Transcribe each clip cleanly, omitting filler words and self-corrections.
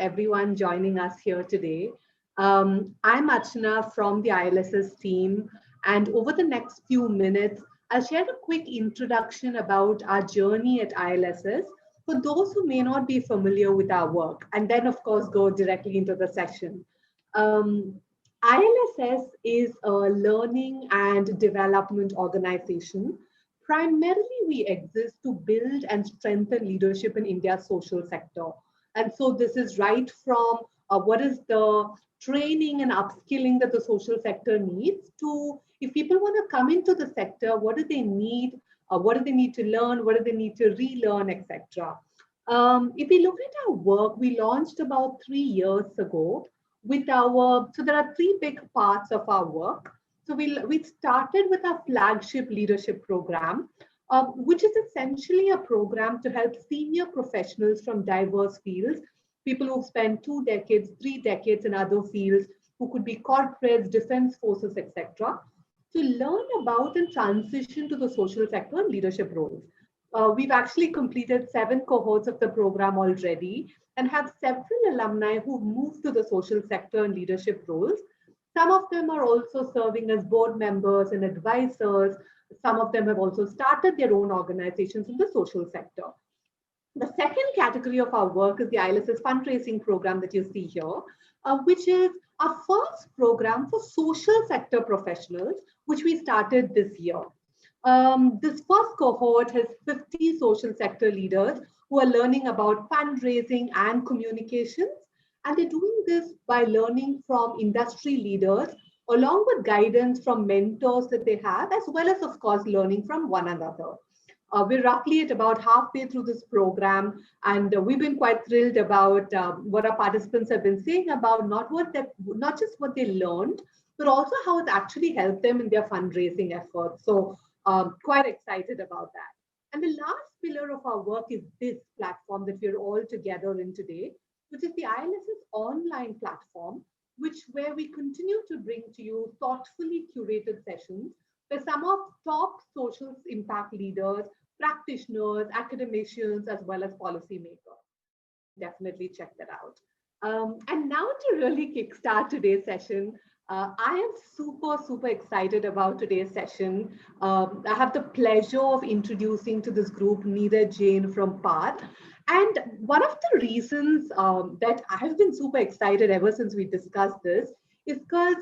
everyone joining us here today. I'm Archana from the ILSS team, and over the next few minutes, I'll share a quick introduction about our journey at ILSS for those who may not be familiar with our work, and then, of course, go directly into the session. Um, ILSS is a learning and development organization. Primarily, we exist to build and strengthen leadership in India's social sector. And so, this is right from what is the training and upskilling that the social sector needs to if people want to come into the sector, what do they need? What do they need to learn? What do they need to relearn, etc. If we look at our work, we launched about 3 years ago with so there are three big parts of our work. So we started with our flagship leadership program, which is essentially a program to help senior professionals from diverse fields, people who've spent 2 decades, 3 decades in other fields, who could be corporates, defense forces, etc., to learn about and transition to the social sector and leadership roles. We've actually completed 7 cohorts of the program already and have several alumni who've moved to the social sector and leadership roles. Some of them are also serving as board members and advisors. Some of them have also started their own organizations in the social sector. The second category of our work is the ILSS fundraising program that you see here, which is our first program for social sector professionals, which we started this year. This first cohort has 50 social sector leaders who are learning about fundraising and communications. And they're doing this by learning from industry leaders, along with guidance from mentors that they have, as well as, of course, learning from one another. We're roughly at about halfway through this program, and we've been quite thrilled about what our participants have been saying about not just what they learned, but also how it's actually helped them in their fundraising efforts. So quite excited about that. And the last pillar of our work is this platform that we're all together in today, which is the ILSS online platform, where we continue to bring to you thoughtfully curated sessions where some of top social impact leaders, practitioners, academicians, as well as policymakers. Definitely check that out. And now to really kickstart today's session, I am super excited about today's session. I have the pleasure of introducing to this group Neeraj Jain from PATH. And one of the reasons that I have been super excited ever since we discussed this is because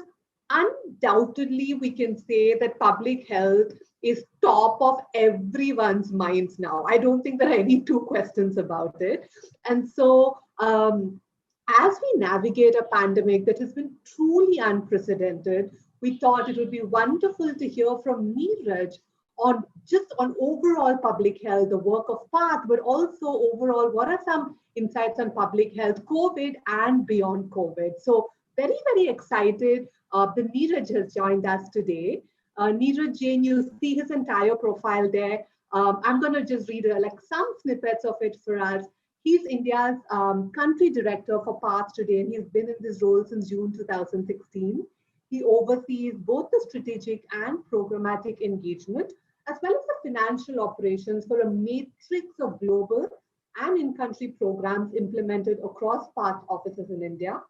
undoubtedly we can say that public health is top of everyone's minds now. I don't think there are any two questions about it. And so as we navigate a pandemic that has been truly unprecedented, we thought it would be wonderful to hear from Neeraj on overall public health, the work of PATH, but also overall, what are some insights on public health, COVID and beyond COVID. So very excited that Neeraj has joined us today. Neeraj Jain, you see his entire profile there. I'm going to just read some snippets of it for us. He's India's country director for PATH today, and he's been in this role since June 2016. He oversees both the strategic and programmatic engagement, as well as the financial operations for a matrix of global and in-country programs implemented across PATH offices in India.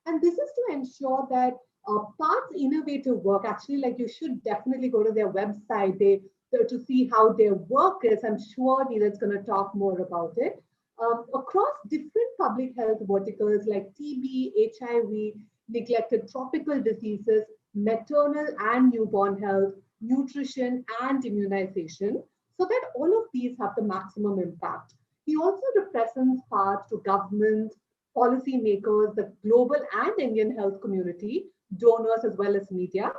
And this is to ensure that PATH's innovative work, actually, like you should definitely go to their website to see how their work is. I'm sure Neeraj's going to talk more about it. Across different public health verticals like TB, HIV, neglected tropical diseases, maternal and newborn health, nutrition, and immunization, so that all of these have the maximum impact. He also represents PATH to governments, policymakers, the global and Indian health community, donors, as well as media.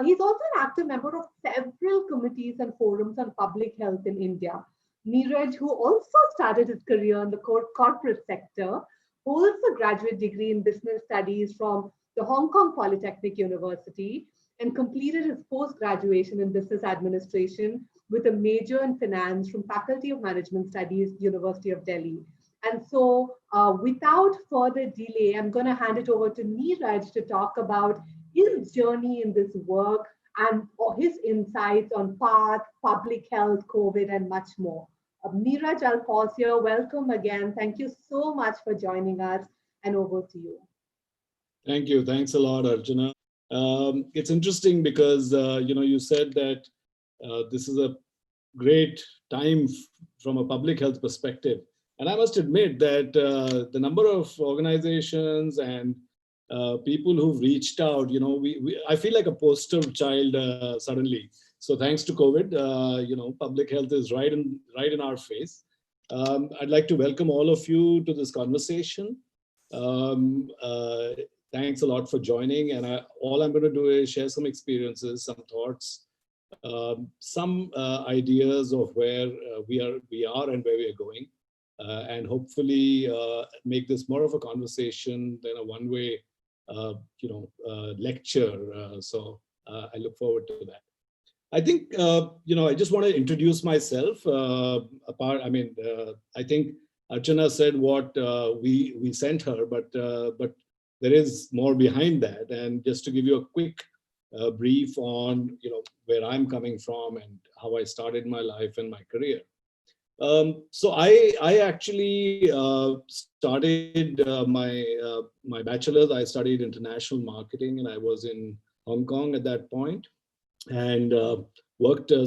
He's also an active member of several committees and forums on public health in India. Neeraj, who also started his career in the corporate sector, holds a graduate degree in business studies from the Hong Kong Polytechnic University and completed his post-graduation in business administration with a major in finance from Faculty of Management Studies, University of Delhi. And so without further delay, I'm going to hand it over to Neeraj to talk about his journey in this work and his insights on PATH, public health, COVID, and much more. Neeraj, I'll pause here. Welcome again. Thank you so much for joining us. And over to you. Thank you. Thanks a lot, Archana. It's interesting because you said that this is a great time from a public health perspective, and I must admit that the number of organizations and people who've reached out, I feel like a poster child suddenly. So thanks to COVID, public health is right in our face. I'd like to welcome all of you to this conversation. Um, uh, Thanks a lot for joining. And all I'm going to do is share some experiences, some thoughts, some ideas of where we are and where we are going, and hopefully make this more of a conversation than a one-way, lecture. I look forward to that. I think I just want to introduce myself. I think Archana said what we sent her, but there is more behind that. And just to give you a quick brief on where I'm coming from and how I started my life and my career. So I actually started my bachelor's. I studied international marketing, and I was in Hong Kong at that point, and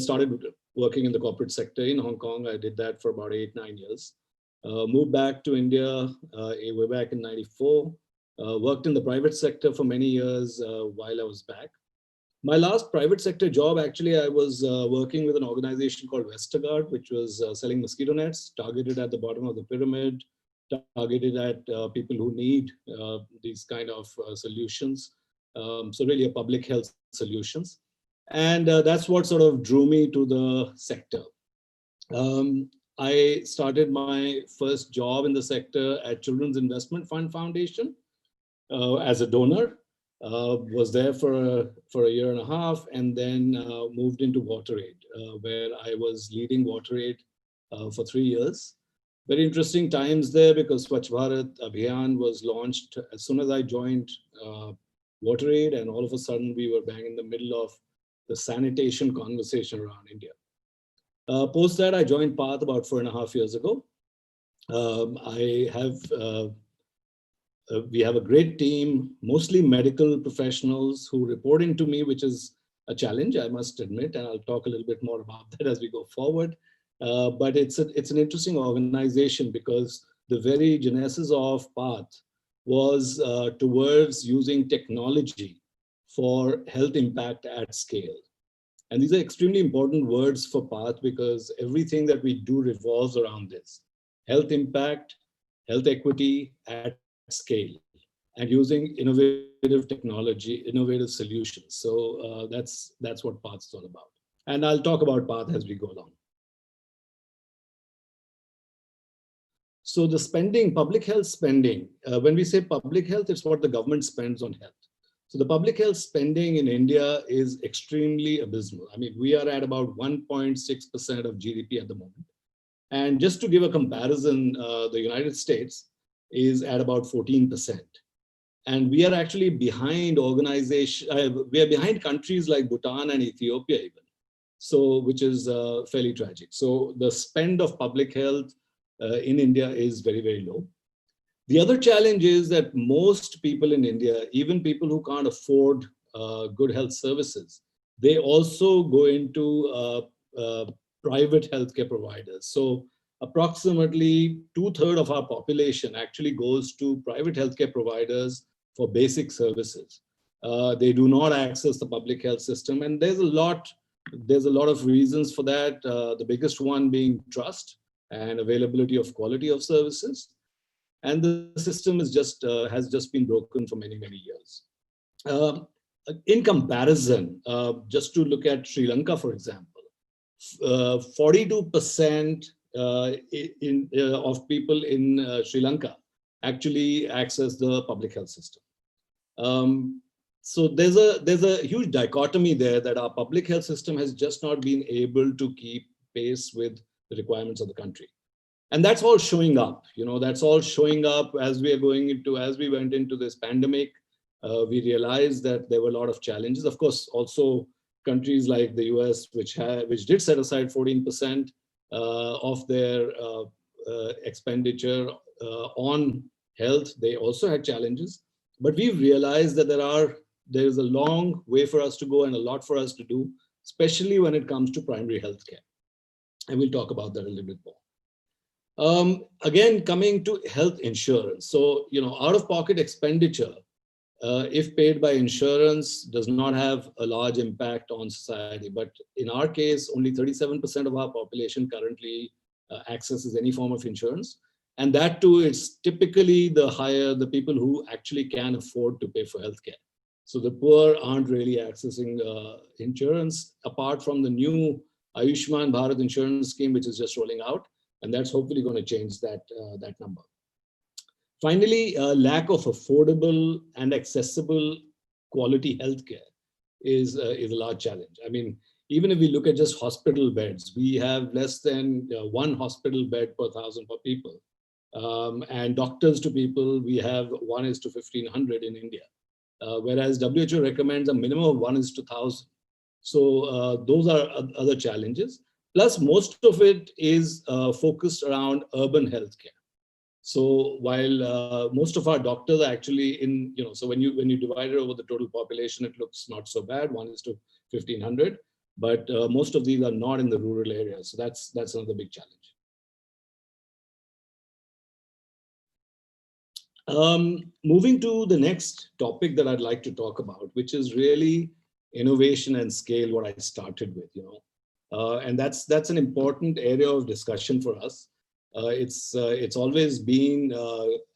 started working in the corporate sector in Hong Kong. I did that for about 8-9 years. Moved back to India way back in '94. Worked in the private sector for many years while I was back. My last private sector job, actually, I was working with an organization called Westergaard, which was selling mosquito nets targeted at the bottom of the pyramid, targeted at people who need these kind of solutions. So really a public health solutions. And that's what sort of drew me to the sector. I started my first job in the sector at Children's Investment Fund Foundation as a donor. Was there for a year and a half, and then moved into WaterAid, where I was leading WaterAid for 3 years. Very interesting times there because Swachh Bharat Abhiyan was launched as soon as I joined WaterAid, and all of a sudden we were bang in the middle of the sanitation conversation around India. Post that, I joined PATH about 4.5 years ago. We have a great team, mostly medical professionals who report into me, which is a challenge, I must admit, and I'll talk a little bit more about that as we go forward. But it's an interesting organization because the very genesis of PATH was towards using technology for health impact at scale. And these are extremely important words for PATH because everything that we do revolves around this: health impact, health equity at scale, and using innovative technology, innovative solutions. So that's what PATH is all about. And I'll talk about PATH as we go along. So the spending, public health spending, when we say public health, it's what the government spends on health. So the public health spending in India is extremely abysmal. I mean, we are at about 1.6% of GDP at the moment. And just to give a comparison, the United States is at about 14%. And we are actually behind we are behind countries like Bhutan and Ethiopia even. So, which is fairly tragic. So the spend of public health in India is very, very low. The other challenge is that most people in India, even people who can't afford good health services, they also go into private healthcare providers. So approximately 2/3 of our population actually goes to private healthcare providers for basic services. They do not access the public health system, and there's a lot of reasons for that. The biggest one being trust and availability of quality of services. And the system has just been broken for many, many years. In comparison, just to look at Sri Lanka, for example, 42% of people in Sri Lanka actually access the public health system. So there's a huge dichotomy there that our public health system has just not been able to keep pace with the requirements of the country. And that's all showing up, that's all showing up as we went into this pandemic. We realized that there were a lot of challenges. Of course, also countries like the US, which did set aside 14% of their expenditure on health, they also had challenges. But we've realized that there's a long way for us to go and a lot for us to do, especially when it comes to primary health care. And we'll talk about that a little bit more. Again, coming to health insurance. So, out-of-pocket expenditure, if paid by insurance, does not have a large impact on society. But in our case, only 37% of our population currently accesses any form of insurance. And that too is typically the people who actually can afford to pay for healthcare. So the poor aren't really accessing insurance, apart from the new Ayushman Bharat insurance scheme, which is just rolling out. And that's hopefully going to change that number. Finally, lack of affordable and accessible quality healthcare is a large challenge. I mean, even if we look at just hospital beds, we have less than one hospital bed per 1,000 per people. And doctors to people, we have 1:1,500 in India. Whereas WHO recommends a minimum of 1:1,000. So those are other challenges. Plus, most of it is focused around urban healthcare. So while most of our doctors are actually in, so when you divide it over the total population, it looks not so bad, 1:1,500. But most of these are not in the rural areas. So that's another big challenge. Moving to the next topic that I'd like to talk about, which is really innovation and scale, what I started with, and that's an important area of discussion for us. It's always been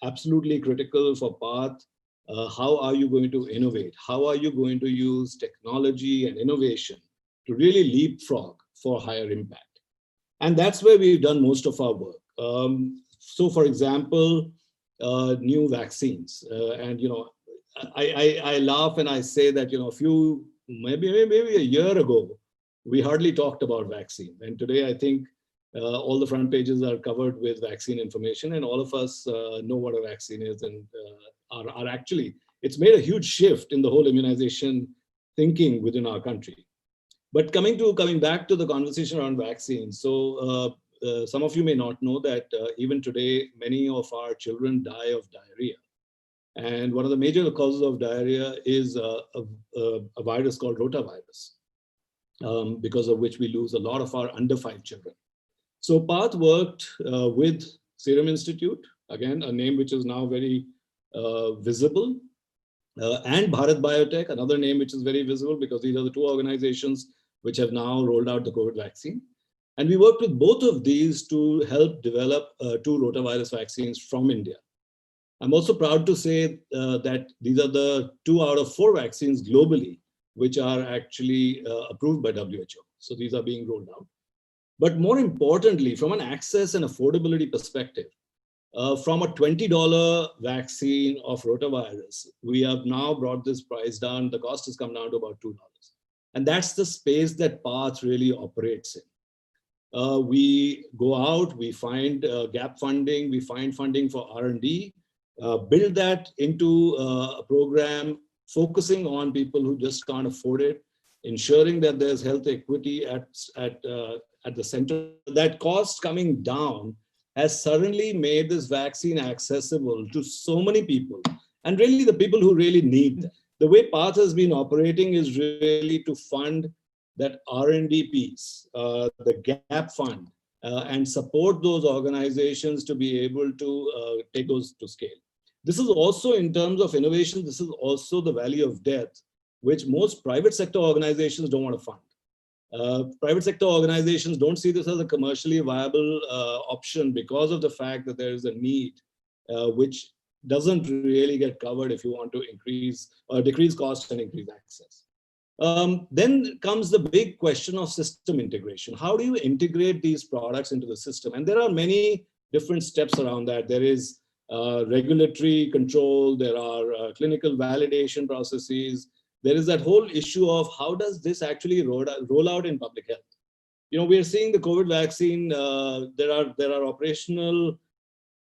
absolutely critical for PATH. How are you going to innovate? How are you going to use technology and innovation to really leapfrog for higher impact? And that's where we've done most of our work. So for example, new vaccines. And I laugh and I say that maybe a year ago, we hardly talked about vaccine. And today I think all the front pages are covered with vaccine information, and all of us know what a vaccine is, and are actually, it's made a huge shift in the whole immunization thinking within our country. But coming back to the conversation around vaccines, so some of you may not know that even today, many of our children die of diarrhea. And one of the major causes of diarrhea is a virus called rotavirus, because of which we lose a lot of our under 5 children. So PATH worked with Serum Institute, again, a name which is now very visible, and Bharat Biotech, another name which is very visible, because these are the two organizations which have now rolled out the COVID vaccine. And we worked with both of these to help develop 2 rotavirus vaccines from India. I'm also proud to say that these are the 2 out of 4 vaccines globally which are actually approved by WHO. So these are being rolled out. But more importantly, from an access and affordability perspective, from a $20 vaccine of rotavirus, we have now brought this price down. The cost has come down to about $2. And that's the space that PATH really operates in. We go out, we find gap funding, we find funding for R&D, build that into a program focusing on people who just can't afford it, ensuring that there's health equity at the center. That cost coming down has suddenly made this vaccine accessible to so many people, and really the people who really need them. The way PATH has been operating is really to fund that R&D piece, the gap fund, and support those organizations to be able to take those to scale. This is also, in terms of innovation, this is also the valley of death, which most private sector organizations don't want to fund. Private sector organizations don't see this as a commercially viable option because of the fact that there is a need which doesn't really get covered if you want to increase or decrease costs and increase access. Then comes the big question of system integration. How do you integrate these products into the system? And there are many different steps around that. There is regulatory control, there are clinical validation processes. There is that whole issue of how does this actually roll out in public health? We are seeing the COVID vaccine, there are operational,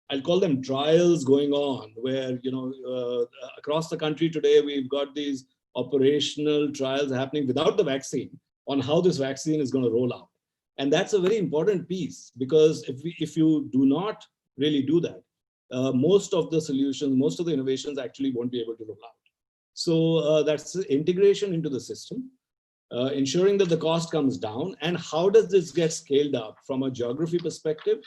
I'll call them trials going on, where across the country today, we've got these operational trials happening without the vaccine on how this vaccine is going to roll out. And that's a very important piece, because if you do not really do that, most of the solutions, most of the innovations actually won't be able to roll out. So that's integration into the system, ensuring that the cost comes down. And how does this get scaled up from a geography perspective?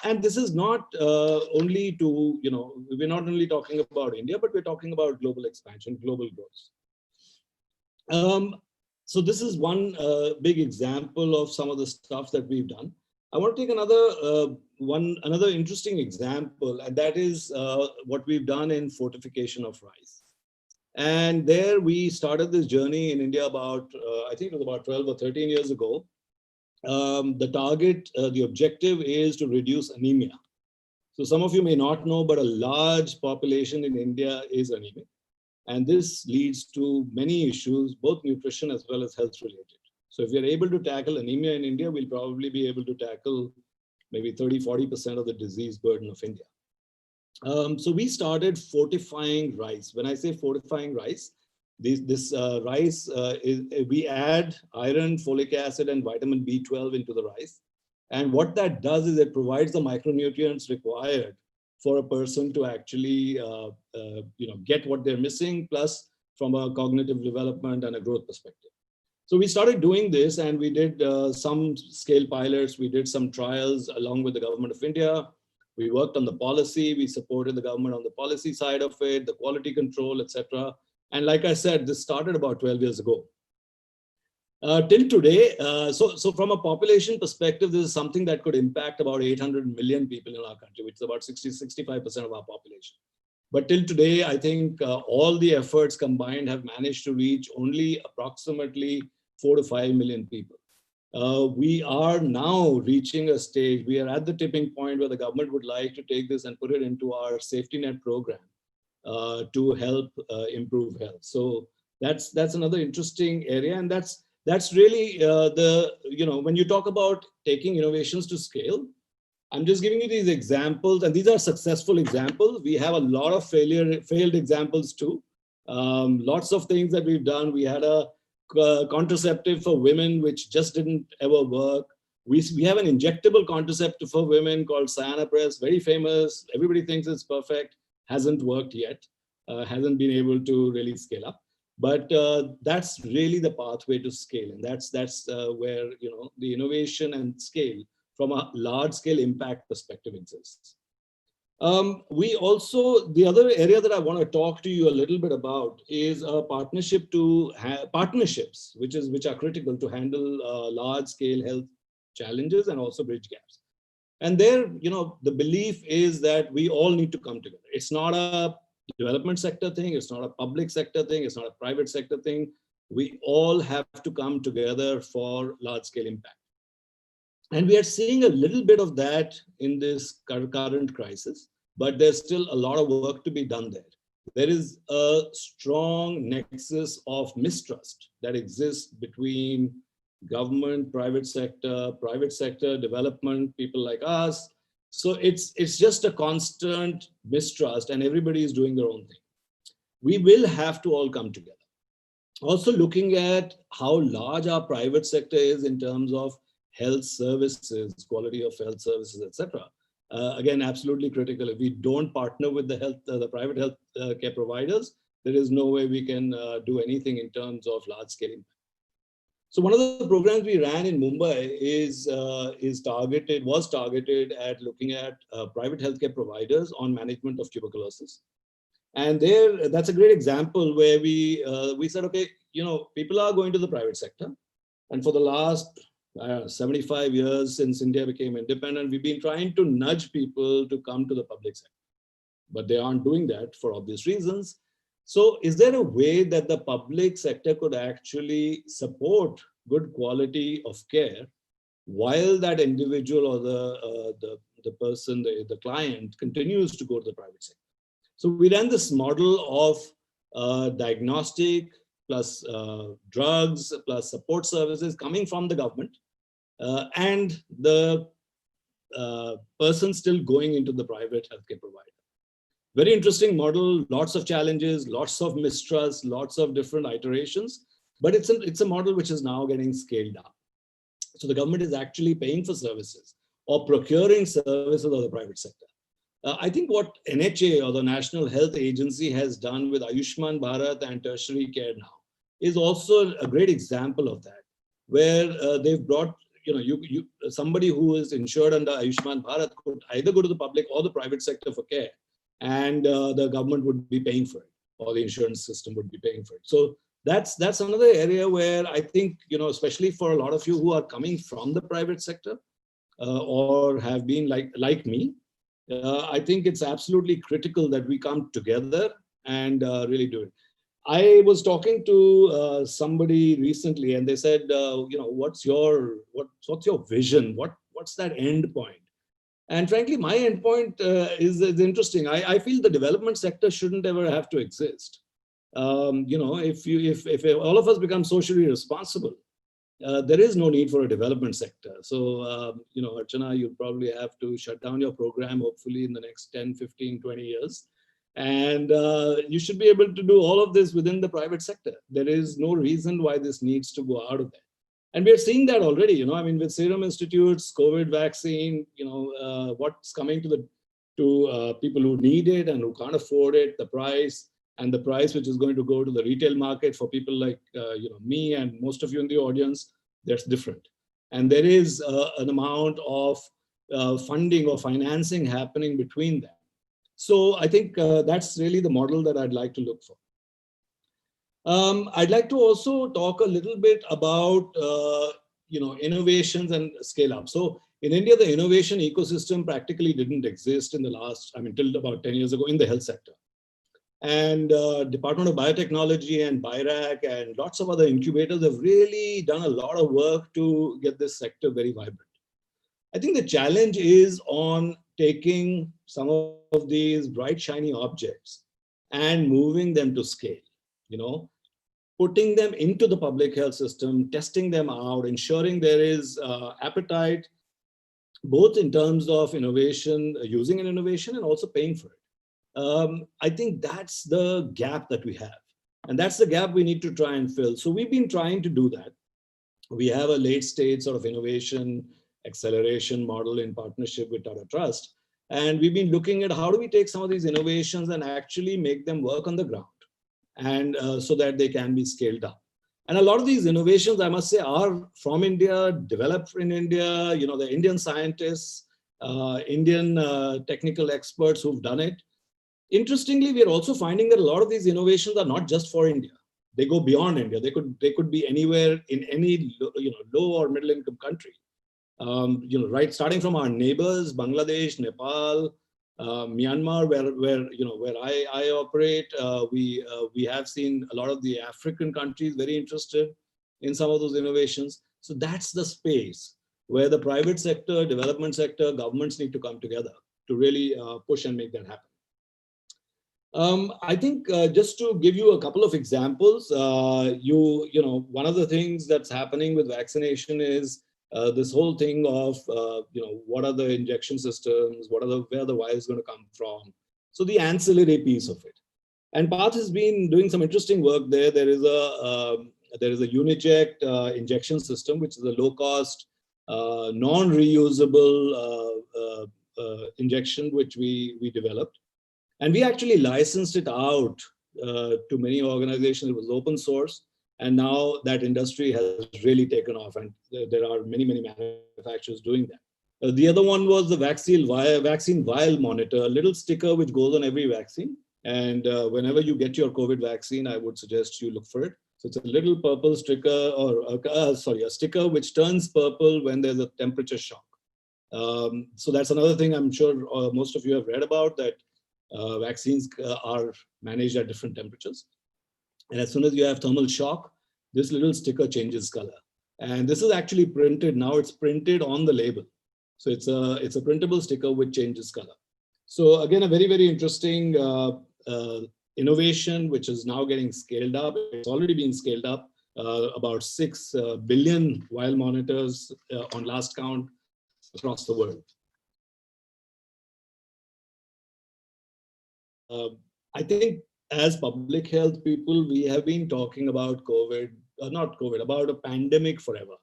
And this is not only to, we're not only talking about India, but we're talking about global expansion, global growth. So this is one big example of some of the stuff that we've done. I want to take another interesting example, and that is what we've done in fortification of rice. And there we started this journey in India about, I think it was about 12 or 13 years ago. The target, the objective is to reduce anemia. So some of you may not know, but a large population in India is anemic. And this leads to many issues, both nutrition as well as health related. So if we're able to tackle anemia in India, we'll probably be able to tackle maybe 40% of the disease burden of India. So we started fortifying rice. When I say fortifying rice, this rice, we add iron, folic acid, and vitamin B12 into the rice. And what that does is it provides the micronutrients required for a person to actually get what they're missing, plus from a cognitive development and a growth perspective. So we started doing this, and we did some scale pilots. We did some trials along with the government of India. We worked on the policy. We supported the government on the policy side of it, the quality control, etc. And like I said, this started about 12 years ago. Till today, so from a population perspective, this is something that could impact about 800 million people in our country, which is about 65% of our population. But till today, I think all the efforts combined have managed to reach only approximately 4 to 5 million people. We are now reaching a stage, we are at the tipping point where the government would like to take this and put it into our safety net program to help improve health. So that's another interesting area. And that's really when you talk about taking innovations to scale, I'm just giving you these examples, and these are successful examples. We have a lot of failed examples too. Lots of things that we've done. We had a contraceptive for women, which just didn't ever work. We have an injectable contraceptive for women called Cyanopress, very famous. Everybody thinks it's perfect. Hasn't worked yet. Hasn't been able to really scale up. But that's really the pathway to scale, and that's where the innovation and scale from a large-scale impact perspective exists. We also, the other area that I want to talk to you a little bit about is a partnership to partnerships, which are critical to handle large-scale health challenges and also bridge gaps. And there, the belief is that we all need to come together. It's not a development sector thing. It's not a public sector thing. It's not a private sector thing. We all have to come together for large-scale impact. And we are seeing a little bit of that in this current crisis, but there's still a lot of work to be done there. There is a strong nexus of mistrust that exists between government, private sector, development, people like us. So it's just a constant mistrust, and everybody is doing their own thing. We will have to all come together. Also looking at how large our private sector is in terms of health services, quality of health services, etc. Again, absolutely critical. If we don't partner with the private health care providers, there is no way we can do anything in terms of large scale impact. So one of the programs we ran in Mumbai was targeted at looking at private healthcare providers on management of tuberculosis. And there, that's a great example where we said, okay, people are going to the private sector, and for the last 75 years since India became independent, we've been trying to nudge people to come to the public sector, but they aren't doing that for obvious reasons. So is there a way that the public sector could actually support good quality of care while that individual or the person, the client continues to go to the private sector? So we ran this model of diagnostic plus drugs plus support services coming from the government, and the person still going into the private healthcare provider. Very interesting model, lots of challenges, lots of mistrust, lots of different iterations, but it's a model which is now getting scaled up. So the government is actually paying for services or procuring services of the private sector. I think what NHA or the National Health Agency has done with Ayushman Bharat and tertiary care now is also a great example of that, where they've brought, somebody who is insured under Ayushman Bharat could either go to the public or the private sector for care, and the government would be paying for it, or the insurance system would be paying for it. So that's another area where I think, especially for a lot of you who are coming from the private sector, or have been like me, I think it's absolutely critical that we come together and really do it. I was talking to somebody recently, and they said, what's your vision? What's that end point? And frankly, my end point is interesting. I feel the development sector shouldn't ever have to exist. If all of us become socially responsible, there is no need for a development sector. So, Archana, you'll probably have to shut down your program, hopefully in the next 10, 15, 20 years. And you should be able to do all of this within the private sector. There is no reason why this needs to go out of there. And we're seeing that already, with Serum Institute's COVID vaccine, what's coming to people who need it and who can't afford it, the price which is going to go to the retail market for people like me and most of you in the audience, that's different. And there is an amount of funding or financing happening between them. So I think that's really the model that I'd like to look for. I'd like to also talk a little bit about innovations and scale up. So in India, the innovation ecosystem practically didn't exist in the last, till about 10 years ago in the health sector. And Department of Biotechnology and BIRAC and lots of other incubators have really done a lot of work to get this sector very vibrant. I think the challenge is on taking some of these bright, shiny objects and moving them to scale, putting them into the public health system, testing them out, ensuring there is appetite, both in terms of innovation, using an innovation, and also paying for it. I think that's the gap that we have. And that's the gap we need to try and fill. So we've been trying to do that. We have a late stage sort of innovation acceleration model in partnership with Tata Trust. And we've been looking at how do we take some of these innovations and actually make them work on the ground, and so that they can be scaled up. And a lot of these innovations, I must say, are from India, developed in India, the Indian scientists, Indian technical experts who've done it. Interestingly, we are also finding that a lot of these innovations are not just for India. They go beyond India. They could be anywhere in any low or middle income country. Right, starting from our neighbors, Bangladesh, Nepal, Myanmar, where I operate, we have seen a lot of the African countries very interested in some of those innovations. So that's the space where the private sector, development sector, governments need to come together to really push and make that happen. I think just to give you a couple of examples, one of the things that's happening with vaccination is this whole thing of, what are the injection systems, where the wire is going to come from. So the ancillary piece of it. And PATH has been doing some interesting work there. There is a Uniject injection system, which is a low-cost, non-reusable injection, which we developed. And we actually licensed it out to many organizations. It was open source. And now that industry has really taken off. And there are many, many manufacturers doing that. The other one was the vaccine vial monitor, a little sticker which goes on every vaccine. And whenever you get your COVID vaccine, I would suggest you look for it. So it's a little purple sticker, a sticker which turns purple when there's a temperature shock. So that's another thing I'm sure most of you have read about, that vaccines are managed at different temperatures. And as soon as you have thermal shock, this little sticker changes color. And this is actually printed. Now it's printed on the label. So it's a printable sticker which changes color. So again, a very, very interesting innovation, which is now getting scaled up. It's already been scaled up, about 6 billion vial monitors on last count across the world. I think as public health people, we have been talking about about a pandemic forever.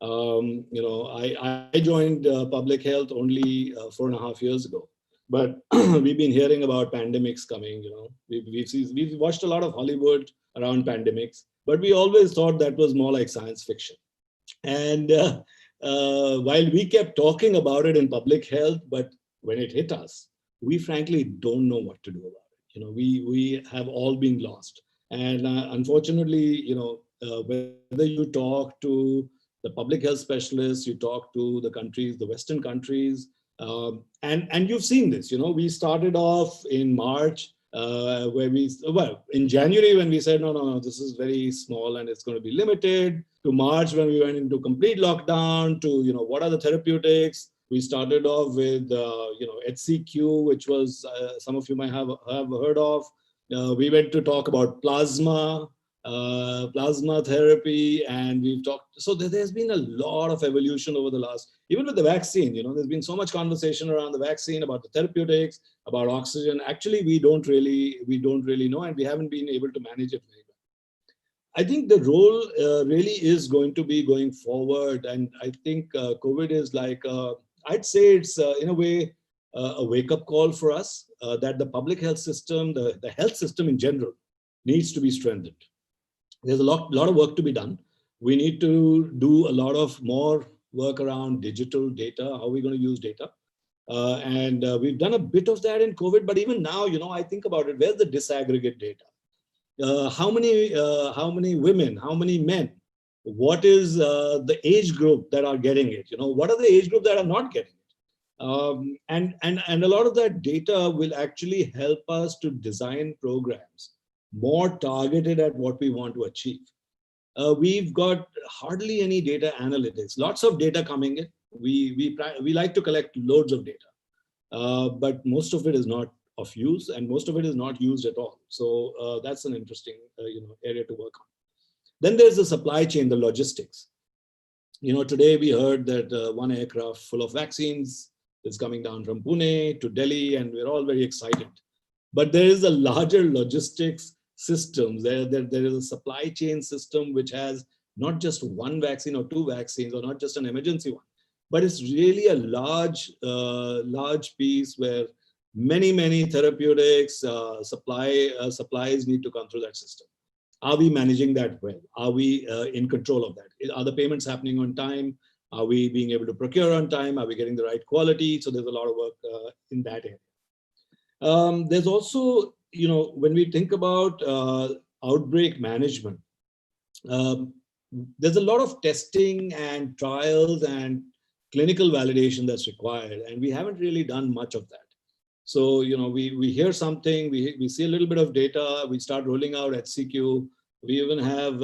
I joined public health only 4.5 years ago. but we've been hearing about pandemics coming. We've watched a lot of Hollywood around pandemics, but we always thought that was more like science fiction. And while we kept talking about it in public health, but when it hit us, we frankly don't know what to do about it. We have all been lost. And unfortunately, whether you talk to the public health specialists, you talk to the countries, the Western countries, and you've seen this. We started off in March, in January when we said, no, this is very small and it's going to be limited, to March when we went into complete lockdown, to, what are the therapeutics. We started off with, HCQ, which was, some of you might have heard of. We went to talk about plasma therapy, and we've talked. So there's been a lot of evolution over the last, even with the vaccine, there's been so much conversation around the vaccine, about the therapeutics, about oxygen. Actually, we don't really know, and we haven't been able to manage it very well. I think the role really is going to be going forward. And I think COVID is like, I'd say it's in a way, a wake-up call for us, that the public health system, the health system in general, needs to be strengthened. There's a lot of work to be done. We need to do a lot of more work around digital data. How are we going to use data? And we've done a bit of that in COVID, but even now, I think about it, where's the disaggregate data? How many women, how many men? What is the age group that are getting it? What are the age group that are not getting it? And a lot of that data will actually help us to design programs more targeted at what we want to achieve. We've got hardly any data analytics. Lots of data coming in. We like to collect loads of data, but most of it is not of use, and most of it is not used at all. So that's an interesting area to work on. Then there's the supply chain, the logistics. Today we heard that one aircraft full of vaccines is coming down from Pune to Delhi, and we're all very excited. But there is a larger logistics system. There is a supply chain system which has not just one vaccine or two vaccines, or not just an emergency one, but it's really a large piece where many therapeutics, supplies need to come through that system. Are we managing that well? Are we in control of that? Are the payments happening on time? Are we being able to procure on time? Are we getting the right quality? So there's a lot of work in that area. There's also, when we think about outbreak management, there's a lot of testing and trials and clinical validation that's required, and we haven't really done much of that. So, we hear something, we see a little bit of data, we start rolling out HCQ. We even have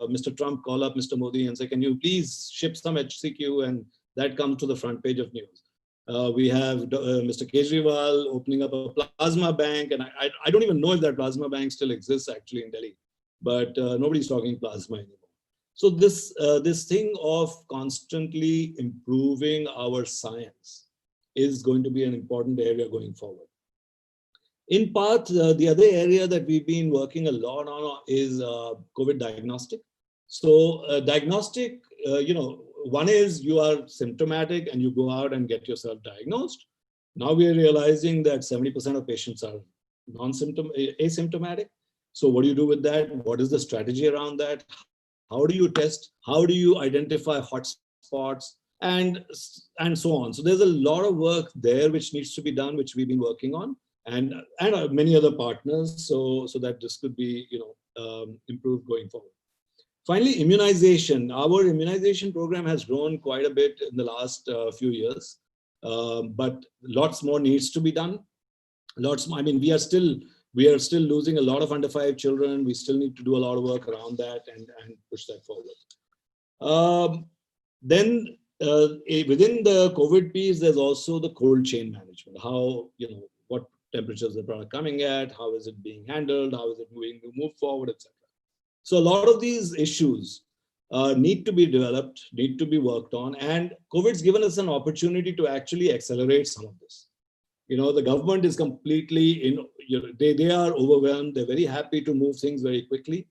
Mr. Trump call up Mr. Modi and say, can you please ship some HCQ? And that comes to the front page of news. We have Mr. Kejriwal opening up a plasma bank, and I don't even know if that plasma bank still exists actually in Delhi, but nobody's talking plasma anymore. So this thing of constantly improving our science is going to be an important area going forward. In part, the other area that we've been working a lot on is COVID diagnostic. So diagnostic, one is you are symptomatic and you go out and get yourself diagnosed. Now we are realizing that 70% of patients are asymptomatic. So what do you do with that? What is the strategy around that? How do you test? How do you identify hotspots? And so on. So there's a lot of work there which needs to be done, which we've been working on, and many other partners, so that this could be improved going forward. Finally, immunization. Our immunization program has grown quite a bit in the last few years, but lots more needs to be done. Lots more. I mean, we are still losing a lot of under 5 children. We still need to do a lot of work around that and push that forward. Then within the COVID piece, there's also the cold chain management. How, what temperatures the product coming at, how is it being handled, how is it moving to move forward, etc. So a lot of these issues need to be developed, need to be worked on, and COVID's given us an opportunity to actually accelerate some of this. The government is completely they are overwhelmed. They're very happy to move things very quickly.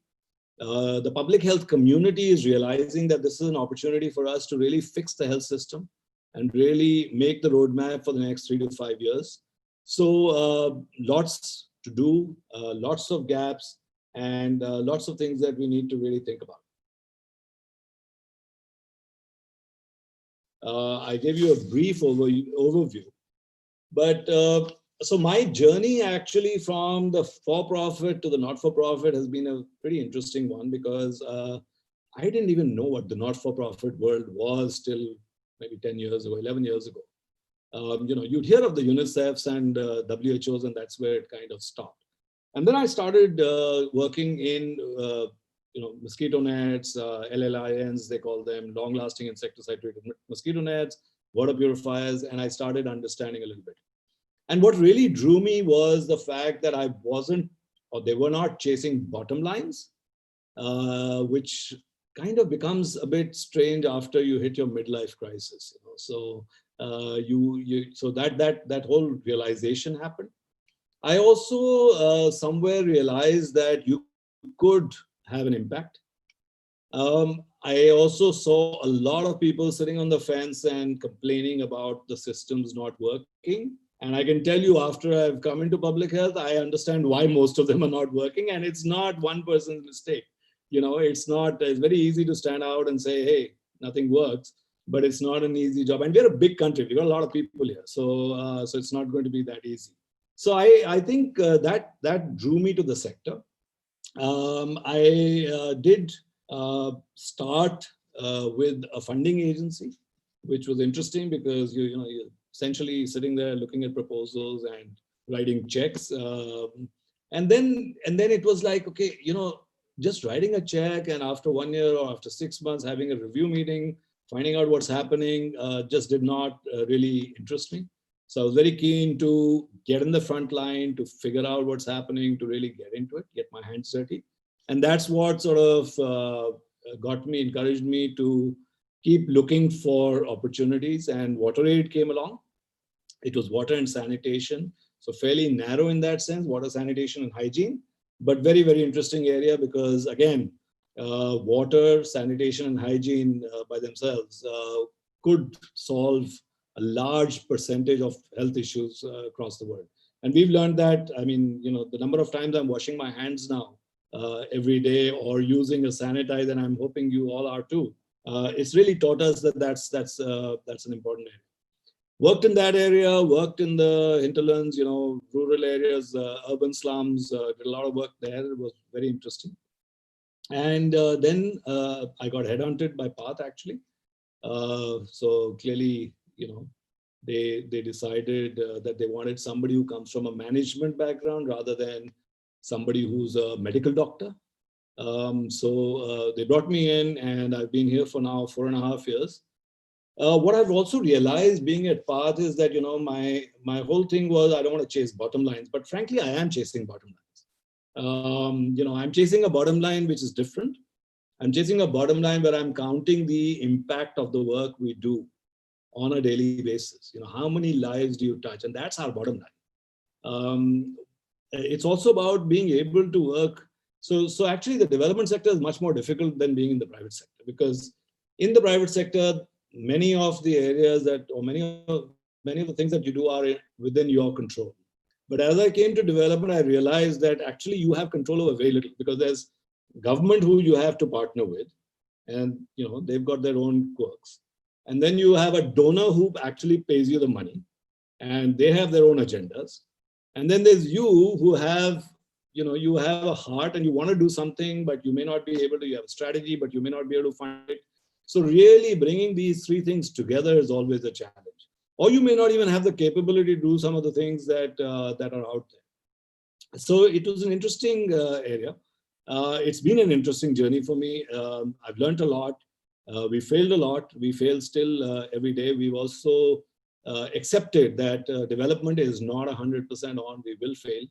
The public health community is realizing that this is an opportunity for us to really fix the health system and really make the roadmap for the next 3 to 5 years. So lots to do, lots of gaps, and lots of things that we need to really think about. I gave you a brief overview, but so my journey actually from the for-profit to the not-for-profit has been a pretty interesting one, because I didn't even know what the not-for-profit world was till maybe 10 years ago, 11 years ago. You'd hear of the UNICEFs and WHOs, and that's where it kind of stopped. And then I started working in, mosquito nets, LLINs, they call them, long-lasting insecticide-treated mosquito nets, water purifiers, and I started understanding a little bit. And what really drew me was the fact that I wasn't, or they were not chasing bottom lines, which kind of becomes a bit strange after you hit your midlife crisis. So so that whole realization happened. I also somewhere realized that you could have an impact. I also saw a lot of people sitting on the fence and complaining about the systems not working. And I can tell you, after I've come into public health, I understand why most of them are not working. And it's not one person's mistake. It's very easy to stand out and say, hey, nothing works, but it's not an easy job. And we're a big country. We've got a lot of people here. So it's not going to be that easy. So I think that drew me to the sector. I did start with a funding agency, which was interesting because you're essentially sitting there looking at proposals and writing checks. And then it was like, okay, just writing a check, and after 1 year or after 6 months having a review meeting, finding out what's happening, just did not really interest me. So I was very keen to get in the front line, to figure out what's happening, to really get into it, get my hands dirty. And that's what sort of encouraged me to keep looking for opportunities. And WaterAid came along. It was water and sanitation. So fairly narrow in that sense, water, sanitation, and hygiene, but very, very interesting area because, again, water, sanitation, and hygiene by themselves could solve a large percentage of health issues across the world. And we've learned that, the number of times I'm washing my hands now every day or using a sanitizer, and I'm hoping you all are too. It's really taught us that that's an important area. Worked in that area, worked in the hinterlands, rural areas, urban slums, did a lot of work there. It was very interesting. And then I got headhunted by PATH actually. So clearly, they decided that they wanted somebody who comes from a management background rather than somebody who's a medical doctor. So they brought me in, and I've been here for now 4.5 years. What I've also realized being at PATH is that, my whole thing was I don't want to chase bottom lines, but frankly, I am chasing bottom lines. I'm chasing a bottom line which is different. I'm chasing a bottom line where I'm counting the impact of the work we do on a daily basis. How many lives do you touch? And that's our bottom line. It's also about being able to work. So actually the development sector is much more difficult than being in the private sector, because in the private sector, many of the areas many of the things that you do are within your control. But as I came to development, I realized that actually you have control over very little, because there's government who you have to partner with, and they've got their own quirks. And then you have a donor who actually pays you the money, and they have their own agendas. And then there's you who have, you have a heart and you want to do something, but you may not be able to. You have a strategy, but you may not be able to find it. So really bringing these three things together is always a challenge. Or you may not even have the capability to do some of the things that are out there. So it was an interesting area. It's been an interesting journey for me. I've learned a lot. We failed a lot. We fail still every day. We've also accepted that development is not 100% on. We will fail.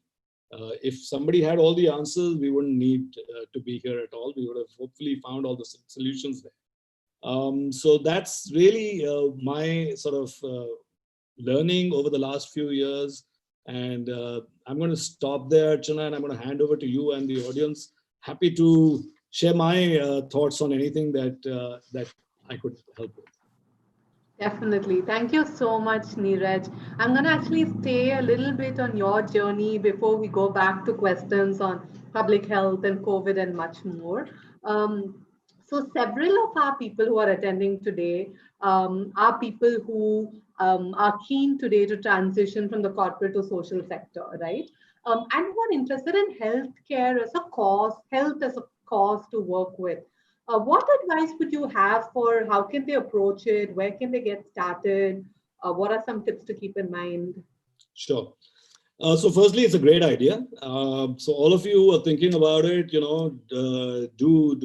If somebody had all the answers, we wouldn't need to be here at all. We would have hopefully found all the solutions there. So that's really my sort of learning over the last few years. And I'm going to stop there, Archana, and I'm going to hand over to you and the audience. Happy to share my thoughts on anything that I could help with. Definitely. Thank you so much, Neeraj. I'm going to actually stay a little bit on your journey before we go back to questions on public health and COVID and much more. So, several of our people who are attending today are people who are keen today to transition from the corporate to social sector, right? And who are interested in healthcare as a cause, health as a cause to work with. What advice would you have for how can they approach it? Where can they get started? What are some tips to keep in mind? Sure. So firstly, it's a great idea. So all of you who are thinking about it, do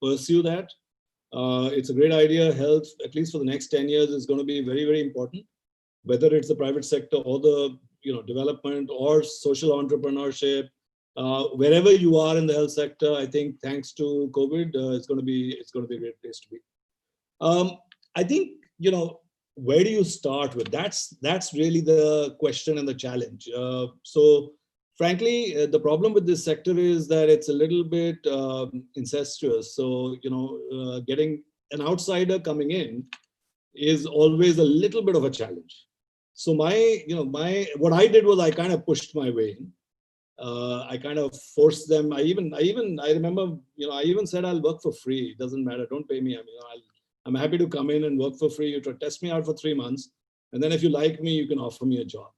pursue that. It's a great idea. Health, at least for the next 10 years, is going to be very, very important. Whether it's the private sector or the development or social entrepreneurship, wherever you are in the health sector, I think thanks to COVID, it's going to be a great place to be. I think where do you start with? That's really the question and the challenge. So frankly, the problem with this sector is that it's a little bit incestuous. So getting an outsider coming in is always a little bit of a challenge. So my what I did was I kind of pushed my way in. I kind of forced them. I remember, I even said I'll work for free. It doesn't matter. Don't pay me. I'm happy to come in and work for free. You test me out for 3 months, and then if you like me, you can offer me a job.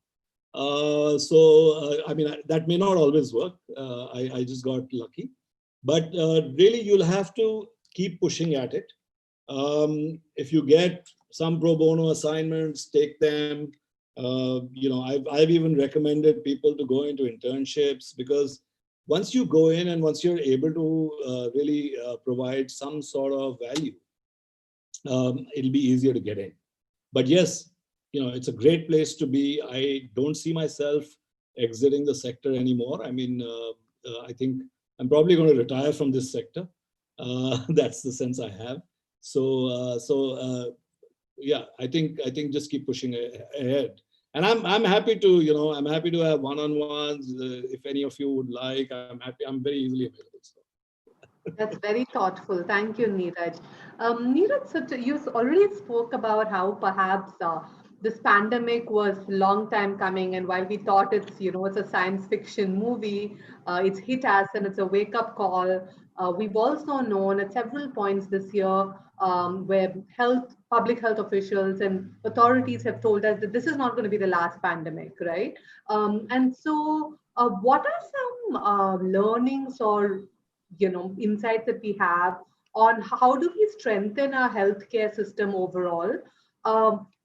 That may not always work. I just got lucky, but really, you'll have to keep pushing at it. If you get some pro bono assignments, take them. I've even recommended people to go into internships, because once you go in and once you're able to really provide some sort of value, it'll be easier to get in. But yes, it's a great place to be. I don't see myself exiting the sector anymore. I think I'm probably going to retire from this sector. That's the sense I have. Yeah, I think just keep pushing ahead. And I'm happy to I'm happy to have one-on-ones. If any of you would like, I'm happy. I'm very easily available. So. That's very thoughtful. Thank you, Neeraj. Neeraj, so you already spoke about how perhaps this pandemic was long time coming, and while we thought it's a science fiction movie, it's hit us and it's a wake up call. We've also known at several points this year where public health officials and authorities have told us that this is not going to be the last pandemic, right? And so, what are some learnings or insights that we have on how do we strengthen our healthcare system overall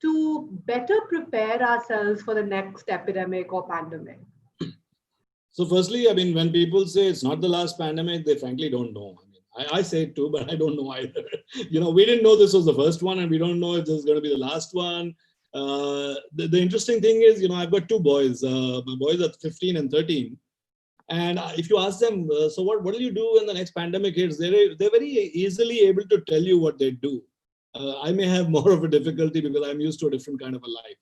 to better prepare ourselves for the next epidemic or pandemic? So firstly, when people say it's not the last pandemic, they frankly don't know. I say it too, but I don't know either. We didn't know this was the first one, and we don't know if this is going to be the last one. The interesting thing is, I've got two boys. My boys are 15 and 13. And if you ask them, so what will you do when the next pandemic hits? They're very easily able to tell you what they do. I may have more of a difficulty because I'm used to a different kind of a life.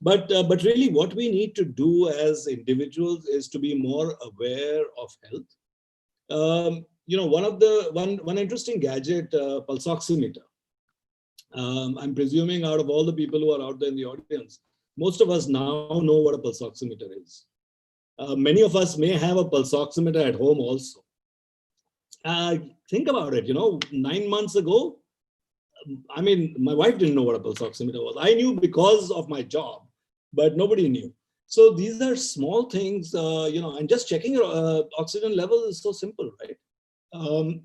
But really, what we need to do as individuals is to be more aware of health. One interesting gadget, pulse oximeter. I'm presuming out of all the people who are out there in the audience, most of us now know what a pulse oximeter is. Many of us may have a pulse oximeter at home also. Think about it, 9 months ago, my wife didn't know what a pulse oximeter was. I knew because of my job, but nobody knew. So these are small things, and just checking your oxygen level is so simple, right?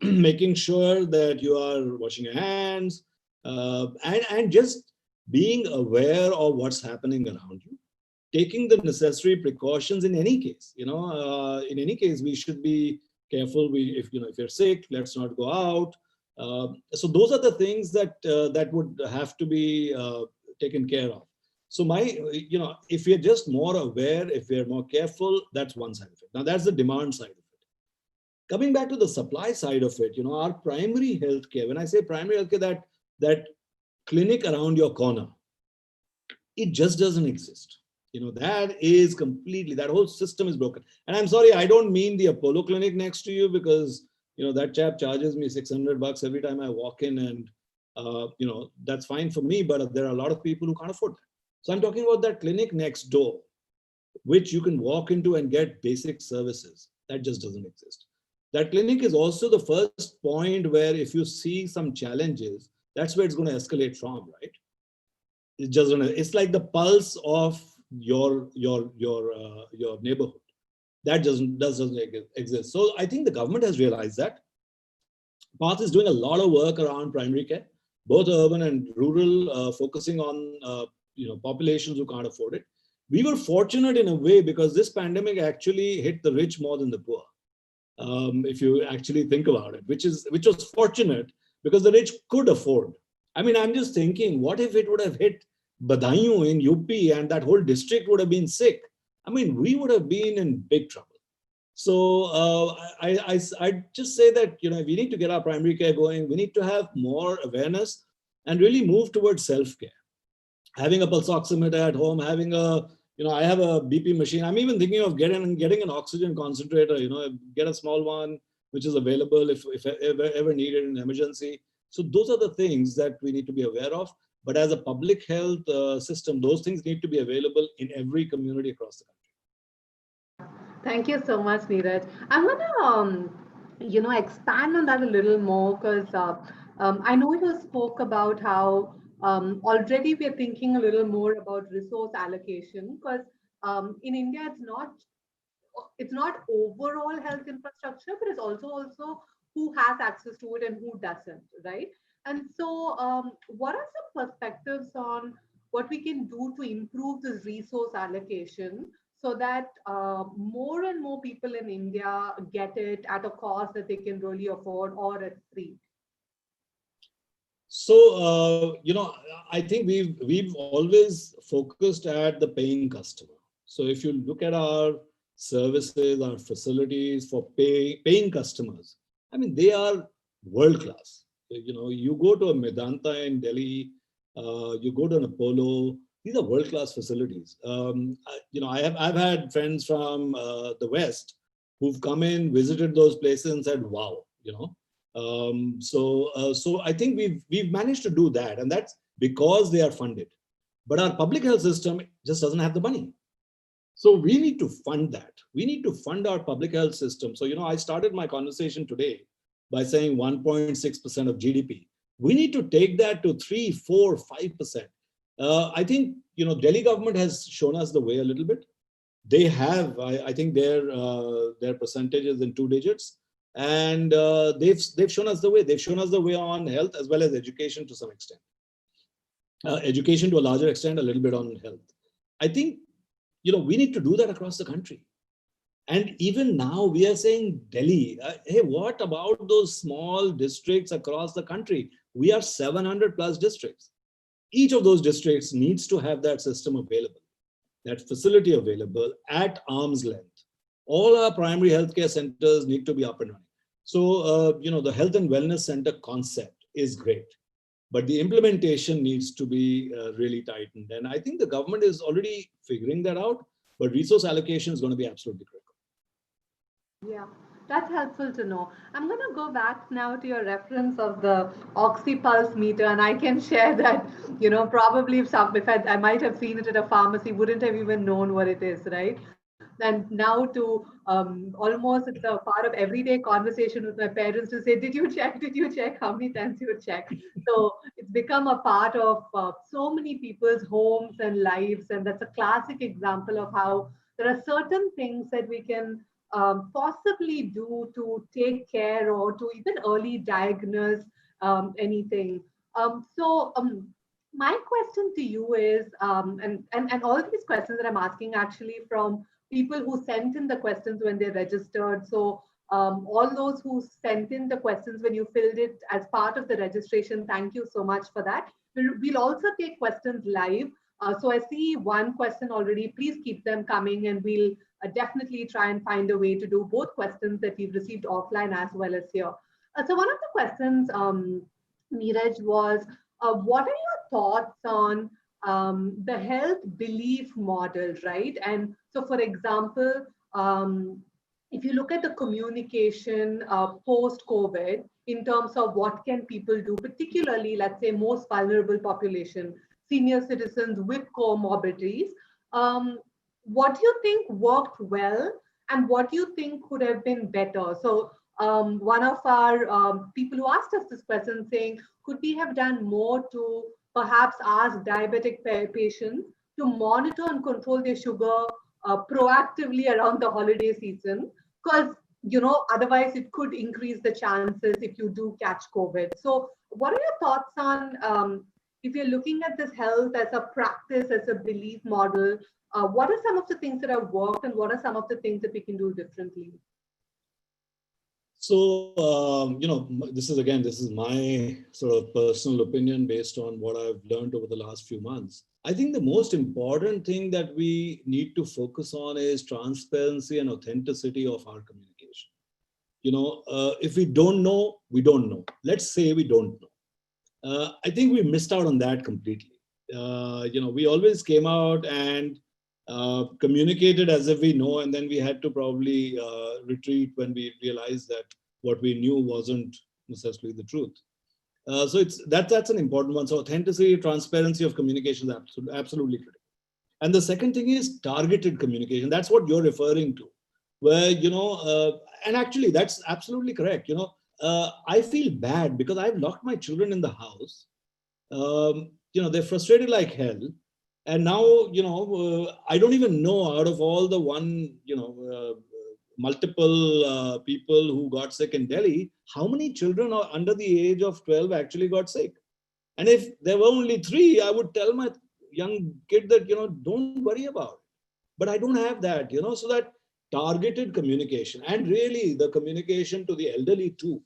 Making sure that you are washing your hands, and just being aware of what's happening around you, taking the necessary precautions in any case. In any case, we should be careful. If you're sick, let's not go out. So those are the things that would have to be taken care of. So if we're just more aware, if we're more careful, that's one side of it. Now that's the demand side of it. Coming back to the supply side of it, our primary healthcare. When I say primary healthcare, that clinic around your corner, it just doesn't exist. That is completely, that whole system is broken. And I'm sorry, I don't mean the Apollo clinic next to you, because that chap charges me $600 every time I walk in, and That's fine for me, but there are a lot of people who can't afford that. So I'm talking about that clinic next door, which you can walk into and get basic services. That just doesn't exist. That clinic is also the first point where if you see some challenges, that's where it's going to escalate from, right? It's like the pulse of your neighborhood. That doesn't exist. So I think the government has realized that. PATH is doing a lot of work around primary care, both urban and rural, focusing on populations who can't afford it. We were fortunate in a way because this pandemic actually hit the rich more than the poor. If you actually think about it, which was fortunate because the rich could afford. I mean, I'm just thinking, what if it would have hit Badaयूं in UP and that whole district would have been sick? I mean, we would have been in big trouble. So I just say that we need to get our primary care going. We need to have more awareness and really move towards self-care. Having a pulse oximeter at home, having I have a BP machine. I'm even thinking of getting an oxygen concentrator. Get a small one which is available if ever needed in emergency. So those are the things that we need to be aware of. But as a public health system, those things need to be available in every community across the country. Thank you so much, Neeraj. I'm gonna, expand on that a little more because I know you spoke about how already we're thinking a little more about resource allocation because in India it's not overall health infrastructure, but it's also who has access to it and who doesn't, right? And so, what are some perspectives on what we can do to improve this resource allocation so that more and more people in India get it at a cost that they can really afford or at free? So, I think we've always focused at the paying customer. So if you look at our services, our facilities for paying customers, I mean, they are world class. You go to a Medanta in Delhi, you go to an Apollo, these are world class facilities. I've had friends from the West who've come in, visited those places and said, wow, so I think we've managed to do that, and that's because they are funded. But our public health system just doesn't have the money. So we need to fund that. We need to fund our public health system. So, I started my conversation today by saying 1.6% of GDP. We need to take that to 3, 4, 5%. I think, Delhi government has shown us the way a little bit. They have, I think their percentage is in 2 digits. And they've shown us the way. They've shown us the way on health as well as education to some extent. Education to a larger extent, a little bit on health. I think, we need to do that across the country. And even now we are saying Delhi, hey, what about those small districts across the country? We are 700 plus districts. Each of those districts needs to have that system available, that facility available at arm's length. All our primary healthcare centers need to be up and running. So, the health and wellness center concept is great, but the implementation needs to be really tightened. And I think the government is already figuring that out, but resource allocation is going to be absolutely critical. Yeah, that's helpful to know. I'm going to go back now to your reference of the oxypulse meter, and I can share that, probably if I might have seen it at a pharmacy, wouldn't have even known what it is, right? And now to almost it's a part of everyday conversation with my parents to say, did you check? Did you check? How many times you check? So it's become a part of so many people's homes and lives. And that's a classic example of how there are certain things that we can possibly do to take care or to even early diagnose anything. My question to you is, and all of these questions that I'm asking actually from people who sent in the questions when they registered. So all those who sent in the questions when you filled it as part of the registration, thank you so much for that. We'll also take questions live. So I see one question already. Please keep them coming, and we'll definitely try and find a way to do both questions that we've received offline as well as here. So one of the questions, Neeraj, was what are your thoughts on the health belief model, right? And so, for example, if you look at the communication post-COVID, in terms of what can people do, particularly, let's say, most vulnerable population, senior citizens with comorbidities. What do you think worked well, and what do you think could have been better? So one of our people who asked us this question saying, could we have done more to perhaps ask diabetic patients to monitor and control their sugar proactively around the holiday season? Because otherwise it could increase the chances if you do catch COVID. So what are your thoughts on if you're looking at this health as a practice, as a belief model, what are some of the things that have worked and what are some of the things that we can do differently? So, this is my sort of personal opinion based on what I've learned over the last few months. I think the most important thing that we need to focus on is transparency and authenticity of our communication. If we don't know, we don't know. Let's say we don't know. I think we missed out on that completely. We always came out and communicated as if we know, and then we had to probably retreat when we realized that what we knew wasn't necessarily the truth. So that's an important one. So authenticity, transparency of communication is absolutely critical. And the second thing is targeted communication. That's what you're referring to, where and actually that's absolutely correct. I feel bad because I've locked my children in the house. They're frustrated like hell. And now, I don't even know out of all the multiple people who got sick in Delhi, how many children are under the age of 12 actually got sick. And if there were only 3, I would tell my young kid that, don't worry about it. But I don't have that, so that targeted communication and really the communication to the elderly too.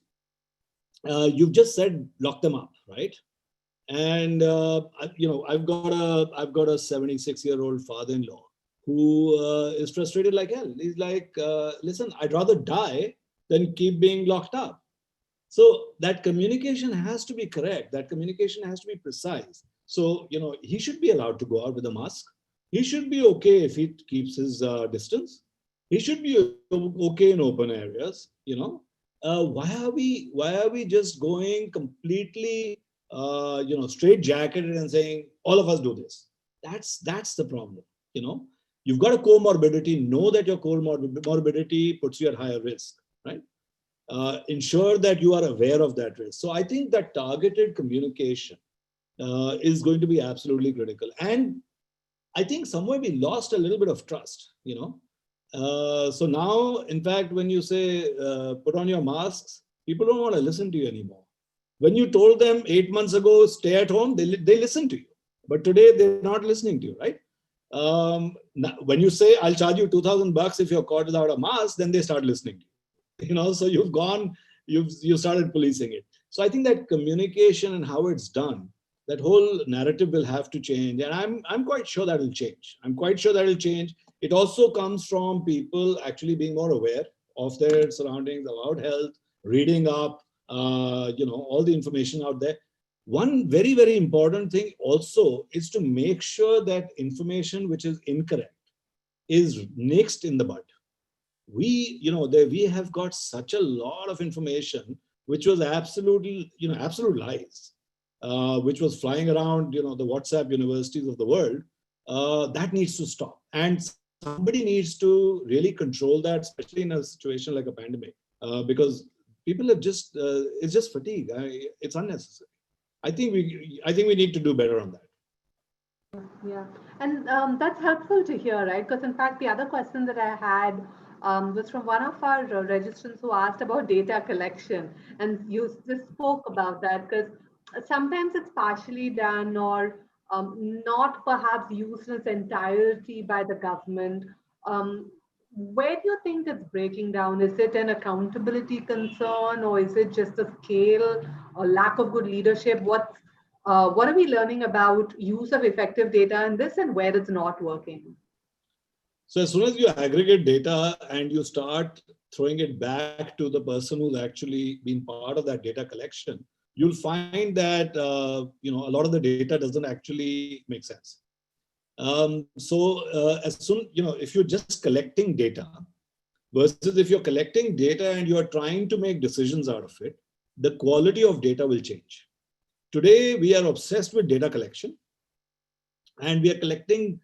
You've just said, lock them up, right? And I've got a 76-year-old father-in-law who is frustrated like hell. He's like, listen, I'd rather die than keep being locked up. So that communication has to be correct. That communication has to be precise. So he should be allowed to go out with a mask. He should be okay if he keeps his distance. He should be okay in open areas. Why are we just going completely straight jacketed and saying all of us do this? That's the problem. You've got a comorbidity. Know that your comorbidity puts you at higher risk, right? Ensure that you are aware of that risk. So I think that targeted communication is going to be absolutely critical. And I think somewhere we lost a little bit of trust. So now, in fact, when you say put on your masks, people don't want to listen to you anymore. When you told them 8 months ago, stay at home, they listen to you. But today they're not listening to you, right? When you say, I'll charge you $2,000 if you're caught without a mask, then they start listening to you. So you've started policing it. So I think that communication and how it's done, that whole narrative will have to change. And I'm quite sure that will change. It also comes from people actually being more aware of their surroundings, about health, reading up, all the information out there. One very, very important thing also is to make sure that information which is incorrect is nixed in the bud. We have got such a lot of information which was absolute lies, which was flying around, the WhatsApp universities of the world. That needs to stop. And somebody needs to really control that, especially in a situation like a pandemic, because people have it's just fatigue. It's unnecessary. I think we need to do better on that. Yeah, and that's helpful to hear, right? Because in fact, the other question that I had was from one of our registrants who asked about data collection, and you just spoke about that because sometimes it's partially done or not perhaps used in its entirety by the government. Where do you think it's breaking down? Is it an accountability concern, or is it just a scale or lack of good leadership? What are we learning about use of effective data in this, and where it's not working? So as soon as you aggregate data and you start throwing it back to the person who's actually been part of that data collection, you'll find that a lot of the data doesn't actually make sense. As soon, if you're just collecting data versus if you're collecting data and you're trying to make decisions out of it, the quality of data will change. Today, we are obsessed with data collection, and we are collecting,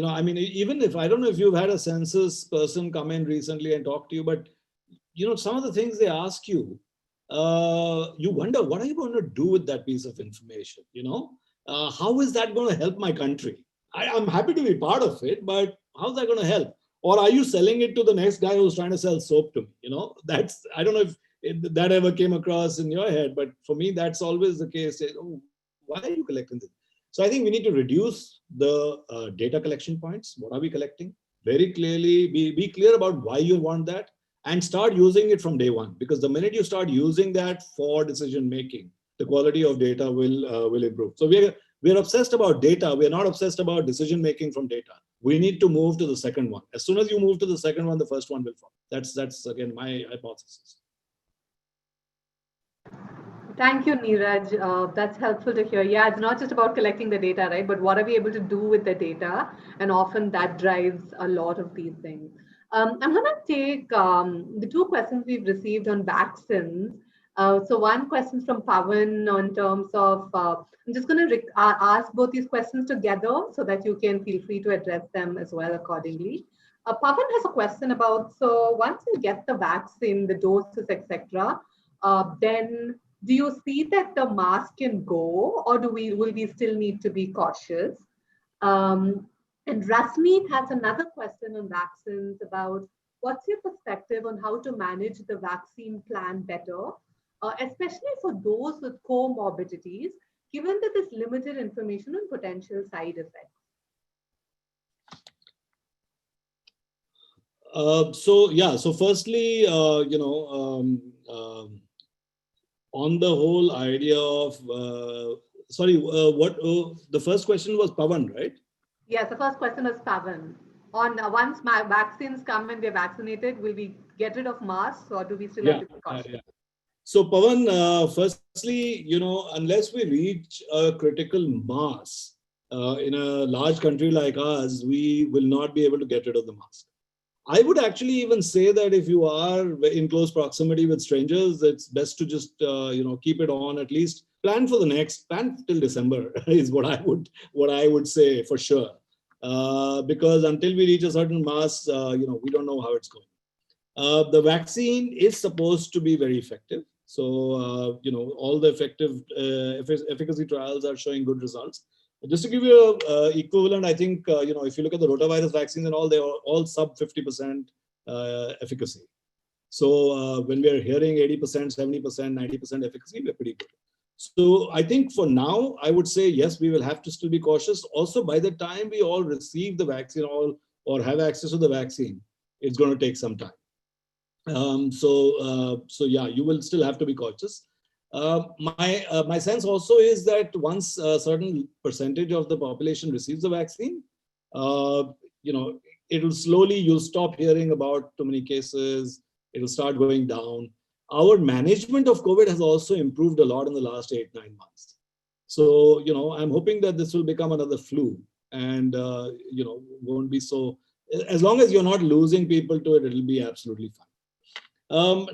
I mean, even if, I don't know if you've had a census person come in recently and talk to you, but, some of the things they ask you, you wonder, what are you going to do with that piece of information? How is that going to help my country? I'm happy to be part of it, but how's that going to help? Or are you selling it to the next guy who's trying to sell soap to me? That's, I don't know if that ever came across in your head, but for me, that's always the case. Oh, why are you collecting this? So I think we need to reduce the data collection points. What are we collecting? Very clearly, be clear about why you want that, and start using it from day one. Because the minute you start using that for decision making, the quality of data will improve. So we're obsessed about data. We're not obsessed about decision making from data. We need to move to the second one. As soon as you move to the second one, the first one will fall. That's again my hypothesis. Thank you, Neeraj. That's helpful to hear. Yeah, it's not just about collecting the data, right? But what are we able to do with the data? And often that drives a lot of these things. I'm going to take the two questions we've received on vaccines. So one question from Pavan in terms of, I'm just going to ask both these questions together so that you can feel free to address them as well accordingly. Pavan has a question about, so once you get the vaccine, the doses, etc., then do you see that the mask can go, or will we still need to be cautious? And Rasmeet has another question on vaccines about what's your perspective on how to manage the vaccine plan better, especially for those with comorbidities, given that there's limited information on potential side effects? So firstly, on the whole idea of, the first question was Pavan, right? Yes, the first question was Pavan. On once my vaccines come and we're vaccinated, will we get rid of masks, or do we still have to be cautious? So Pavan, firstly, unless we reach a critical mass in a large country like ours, we will not be able to get rid of the mask. I would actually even say that if you are in close proximity with strangers, it's best to just keep it on. At least plan till December is what I would say for sure. Because until we reach a certain mass, we don't know how it's going. The vaccine is supposed to be very effective. So all the efficacy trials are showing good results. Just to give you a equivalent, I think, if you look at the rotavirus vaccines and all, they are all sub 50% efficacy. So when we are hearing 80%, 70%, 90% efficacy, we're pretty good. So I think for now, I would say, yes, we will have to still be cautious. Also, by the time we all receive the vaccine or have access to the vaccine, it's going to take some time. So yeah, you will still have to be cautious. My sense also is that once a certain percentage of the population receives the vaccine, it will slowly, you'll stop hearing about too many cases. It will start going down. Our management of COVID has also improved a lot in the last 8-9 months. So, I'm hoping that this will become another flu and, won't be so, as long as you're not losing people to it, it'll be absolutely fine.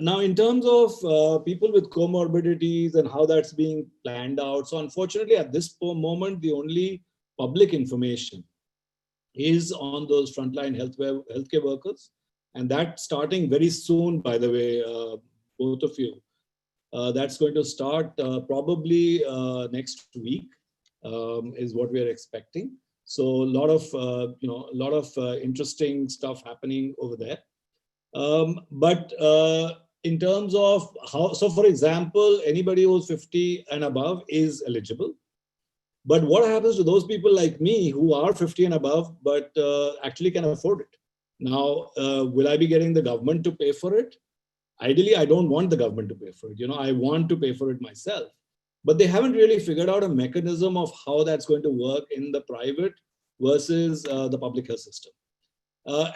Now, in terms of people with comorbidities and how that's being planned out, so unfortunately, at this moment, the only public information is on those frontline healthcare workers, and that's starting very soon, by the way, both of you. That's going to start probably next week, is what we are expecting. So a lot of interesting stuff happening over there. But in terms of how, so for example, anybody who's 50 and above is eligible. But what happens to those people like me who are 50 and above, but actually can afford it? Now, will I be getting the government to pay for it? Ideally, I don't want the government to pay for it. I want to pay for it myself. But they haven't really figured out a mechanism of how that's going to work in the private versus the public health system.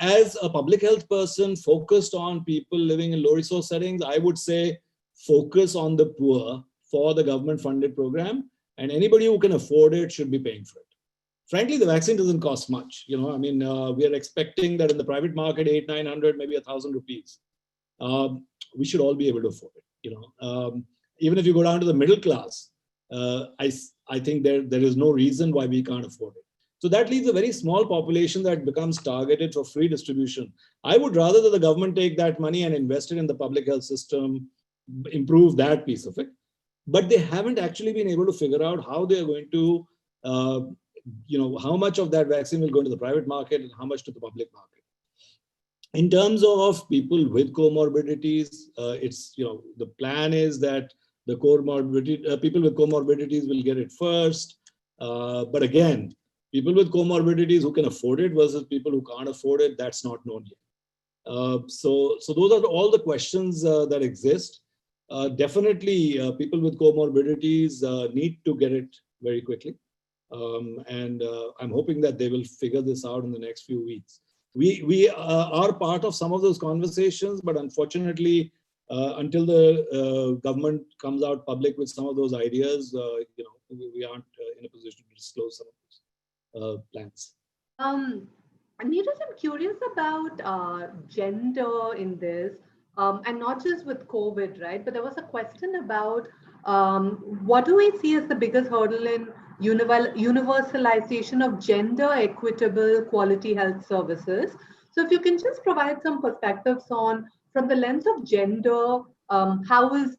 As a public health person focused on people living in low resource settings, I would say focus on the poor for the government funded program, and anybody who can afford it should be paying for it. Frankly, the vaccine doesn't cost much. We are expecting that in the private market, 800, 900, maybe 1,000 rupees. We should all be able to afford it. even if you go down to the middle class, I think there is no reason why we can't afford it. So that leaves a very small population that becomes targeted for free distribution. I would rather that the government take that money and invest it in the public health system, improve that piece of it. But they haven't actually been able to figure out how they are going to, how much of that vaccine will go into the private market and how much to the public market. In terms of people with comorbidities, the plan is that the people with comorbidities will get it first. But again, people with comorbidities who can afford it versus people who can't afford it, that's not known yet. So those are all the questions that exist. Definitely, people with comorbidities need to get it very quickly. And I'm hoping that they will figure this out in the next few weeks. We are part of some of those conversations, but unfortunately, until the government comes out public with some of those ideas, we aren't in a position to disclose some of those plans. Neeraj, I'm curious about gender in this, and not just with COVID, right? But there was a question about what do we see as the biggest hurdle in universalization of gender equitable quality health services. So if you can just provide some perspectives on, from the lens of gender, how is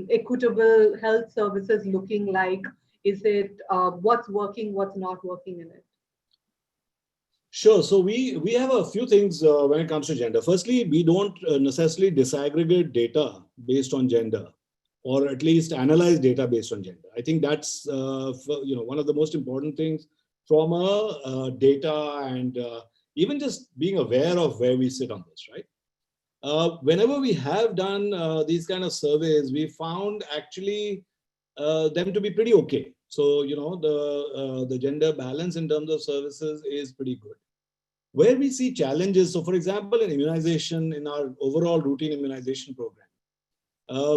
equitable health services looking like? Is it what's working, what's not working in it? Sure. So we have a few things when it comes to gender. Firstly, we don't necessarily disaggregate data based on gender, or at least analyze data based on gender. I think that's one of the most important things from a data and even just being aware of where we sit on this, right? Whenever we have done these kind of surveys, we found actually them to be pretty okay. So the gender balance in terms of services is pretty good. Where we see challenges, so for example, in immunization, in our overall routine immunization program,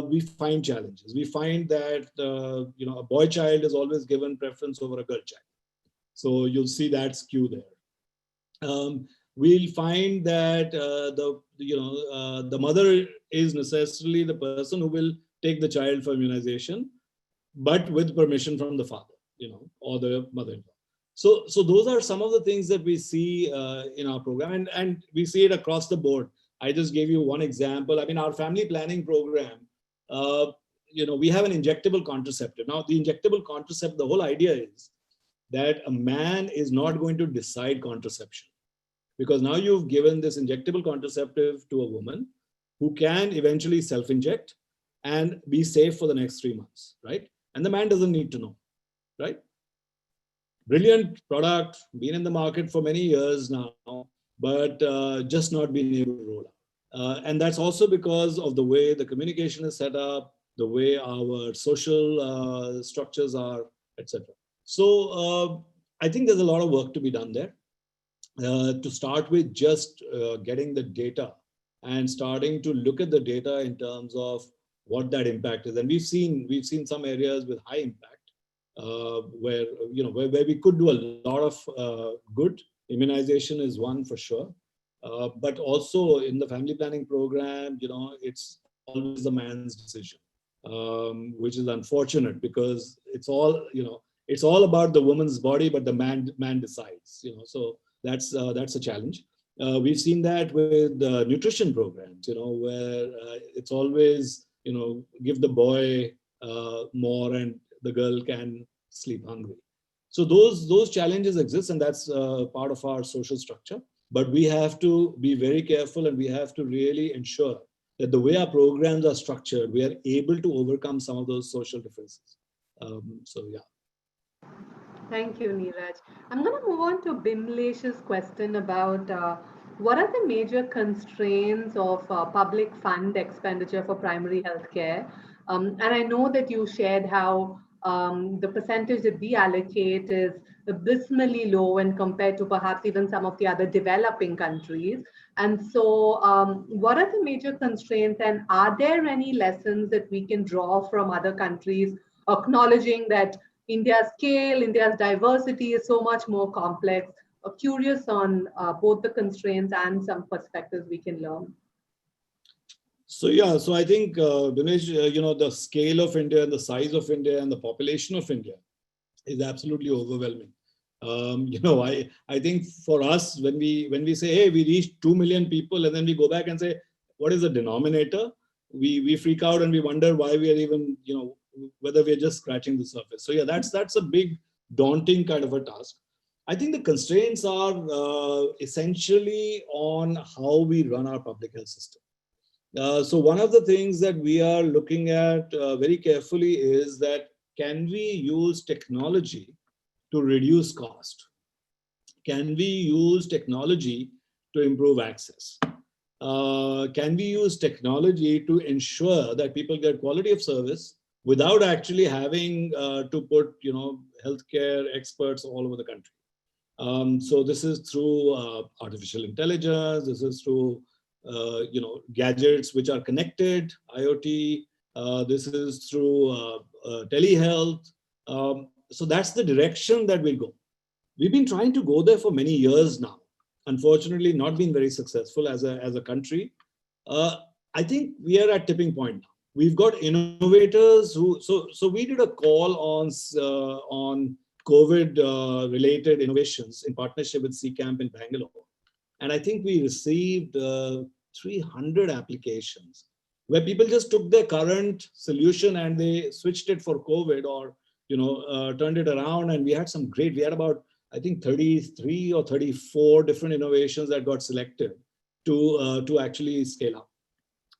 we find challenges. We find that a boy child is always given preference over a girl child. So you'll see that skew there. We'll find that the mother is necessarily the person who will take the child for immunization, but with permission from the father, or the mother-in-law. So those are some of the things that we see in our program, and we see it across the board. I just gave you one example. I mean, our family planning program, we have an injectable contraceptive. Now, the injectable contraceptive, the whole idea is that a man is not going to decide contraception, because now you've given this injectable contraceptive to a woman who can eventually self-inject and be safe for the next 3 months, right? And the man doesn't need to know, right? Brilliant product, been in the market for many years now, but just not being able to roll out. And that's also because of the way the communication is set up, the way our social structures are, etc. So I think there's a lot of work to be done there. To start with, just getting the data and starting to look at the data in terms of what that impact is. And we've seen some areas with high impact where we could do a lot of good. Immunization is one for sure. But also in the family planning program, it's always the man's decision, which is unfortunate, because it's all about the woman's body, but the man decides. So that's a challenge. We've seen that with nutrition programs, where it's always give the boy more and the girl can sleep hungry. So those challenges exist, and that's part of our social structure. But we have to be very careful, and we have to really ensure that the way our programs are structured, we are able to overcome some of those social differences. So yeah. Thank you, Neeraj. I'm going to move on to Bimlesh's question about what are the major constraints of public fund expenditure for primary healthcare? And I know that you shared how the percentage that we allocate is abysmally low when compared to perhaps even some of the other developing countries. And so what are the major constraints, and are there any lessons that we can draw from other countries, acknowledging that India's scale, India's diversity is so much more complex? Curious on both the constraints and some perspectives we can learn. So yeah, so I think, Dinesh, the scale of India and the size of India and the population of India is absolutely overwhelming. I think for us, when we say, hey, we reached 2 million people, and then we go back and say, what is the denominator? We freak out and we wonder why we are even, whether we are just scratching the surface. So yeah, that's a big daunting kind of a task. I think the constraints are essentially on how we run our public health system. So one of the things that we are looking at very carefully is that, can we use technology to reduce cost? Can we use technology to improve access? Can we use technology to ensure that people get quality of service without actually having to put, healthcare experts all over the country? So this is through artificial intelligence. This is through gadgets which are connected, IoT. This is through telehealth. So that's the direction that we'll go. We've been trying to go there for many years now. Unfortunately, not been very successful as a country. I think we are at tipping point now. We've got innovators who. So we did a call on COVID related innovations in partnership with CCAMP in Bangalore, and I think we received 300 applications where people just took their current solution and they switched it for COVID, or turned it around. And we had some great. We had about, I think, 33 or 34 different innovations that got selected to actually scale up.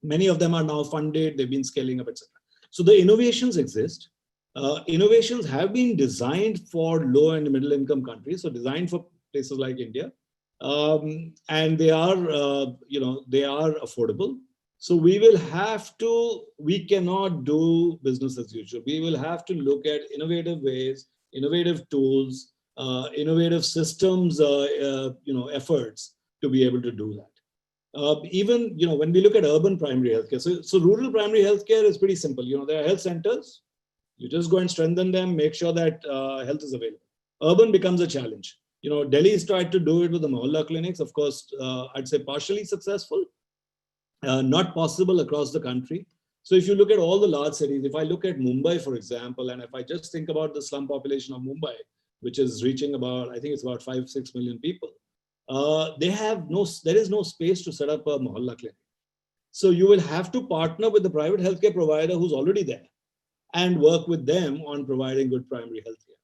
Many of them are now funded. They've been scaling up, etc. So the innovations exist. Innovations have been designed for low and middle income countries, so designed for places like India, and they are affordable. So we cannot do business as usual. We will have to look at innovative ways, innovative tools, innovative systems, efforts to be able to do that. Even when we look at urban primary healthcare, so rural primary healthcare is pretty simple. There are health centers. You just go and strengthen them, make sure that health is available. Urban becomes a challenge. Delhi's tried to do it with the Mohalla clinics. Of course, I'd say partially successful, not possible across the country. So if you look at all the large cities, if I look at Mumbai, for example, and if I just think about the slum population of Mumbai, which is reaching about, I think it's about 5-6 million people, there is no space to set up a Mohalla clinic. So you will have to partner with the private healthcare provider who's already there and work with them on providing good primary health care,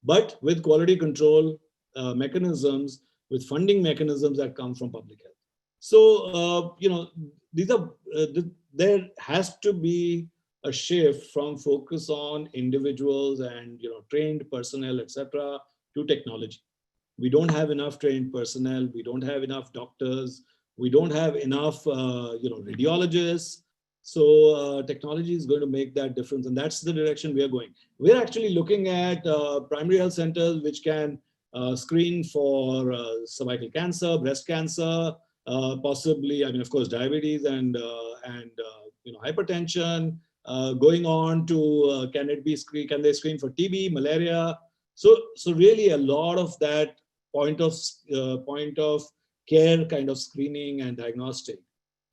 but with quality control mechanisms, with funding mechanisms that come from public health. So, there has to be a shift from focus on individuals and, trained personnel, etc., to technology. We don't have enough trained personnel. We don't have enough doctors. We don't have enough, radiologists. So technology is going to make that difference, and that's the direction we are going. We're actually looking at primary health centers which can screen for cervical cancer, breast cancer, possibly, of course, diabetes and hypertension. Going on to can they screen for TB, malaria? So really a lot of that point of care kind of screening and diagnostic,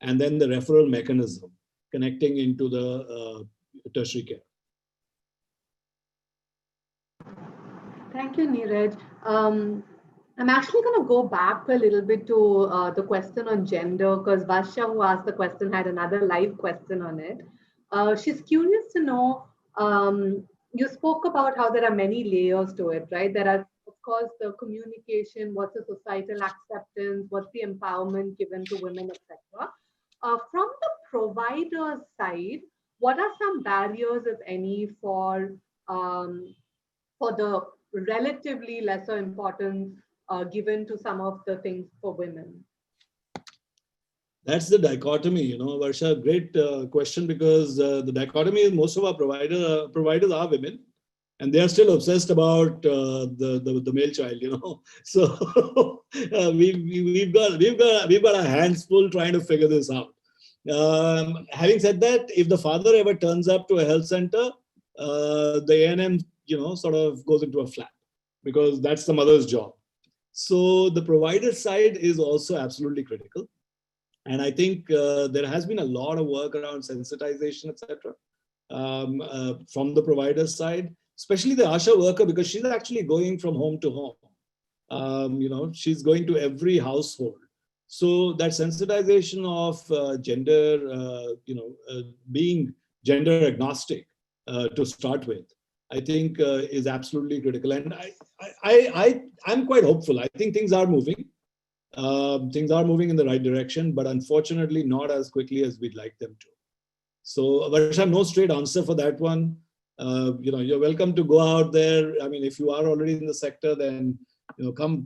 and then the referral mechanism connecting into the tertiary care. Thank you, Neeraj. I'm actually going to go back a little bit to the question on gender, because Varsha, who asked the question, had another live question on it. She's curious to know, you spoke about how there are many layers to it, right? There are, of course, the communication, what's the societal acceptance, what's the empowerment given to women, etc. From the provider side, what are some barriers, if any, for the relatively lesser importance given to some of the things for women? That's the dichotomy, Varsha. Great question, because the dichotomy is most of our providers are women, and they are still obsessed about the male child, So we've got our hands full trying to figure this out. Having said that, if the father ever turns up to a health center, the A&M, sort of goes into a flap, because that's the mother's job. So the provider side is also absolutely critical. And I think there has been a lot of work around sensitization, etc., from the provider side, especially the ASHA worker, because she's actually going from home to home. She's going to every household. So that sensitization of gender, being gender agnostic to start with, I think is absolutely critical. And I'm quite hopeful. I think things are moving. Things are moving in the right direction, but unfortunately not as quickly as we'd like them to. So, Varsha, no straight answer for that one. You're welcome to go out there. I mean, if you are already in the sector, then come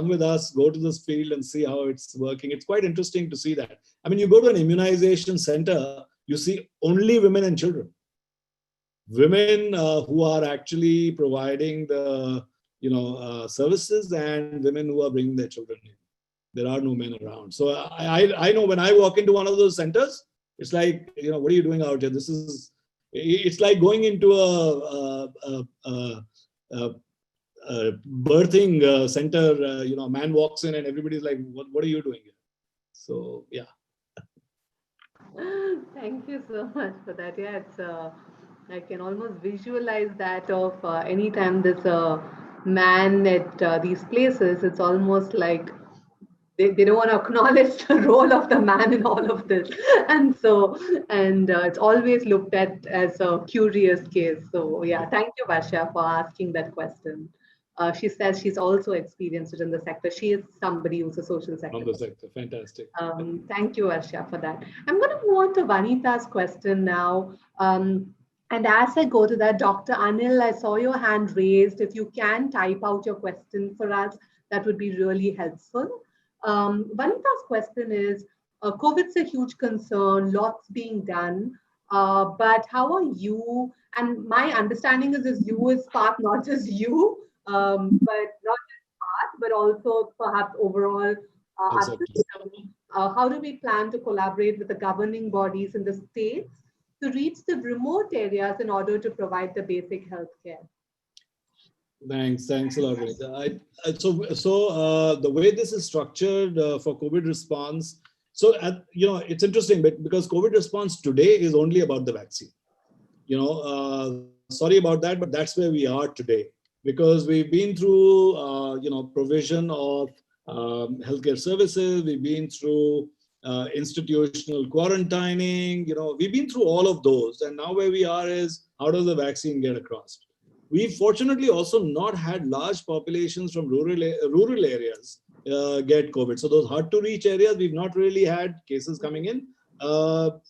with us, go to this field and see how it's working. It's quite interesting to see that. I mean, you go to an immunization center, you see only women and children. Women who are actually providing the services, and women who are bringing their children in. There are no men around. So I know when I walk into one of those centers, it's like, what are you doing out here? It's like going into a birthing center. A man walks in and everybody's like, what are you doing here? So, yeah. Thank you so much for that. Yeah, it's I can almost visualize that of anytime there's a man at these places, it's almost like they don't want to acknowledge the role of the man in all of this. And it's always looked at as a curious case. So yeah, thank you, Varsha, for asking that question. She says she's also experienced it in the sector. She is somebody who's a social sector. From the sector, fantastic. Thank you, Varsha, for that. I'm going to move on to Vanita's question now. And as I go to that, Dr. Anil, I saw your hand raised. If you can type out your question for us, that would be really helpful. Vanita's question is, COVID's a huge concern, lots being done, but how are you? And my understanding is you is part, not just you, but not just part, but also perhaps overall our system. How do we plan to collaborate with the governing bodies in the states to reach the remote areas in order to provide the basic health care? Thanks a lot, Vanita. So the way this is structured for COVID response, it's interesting, but because COVID response today is only about the vaccine. Sorry about that, but that's where we are today, because we've been through provision of healthcare services, we've been through institutional quarantining, we've been through all of those, and now where we are is, how does the vaccine get across? We've fortunately also not had large populations from rural areas get COVID. So those hard to reach areas, we've not really had cases coming in.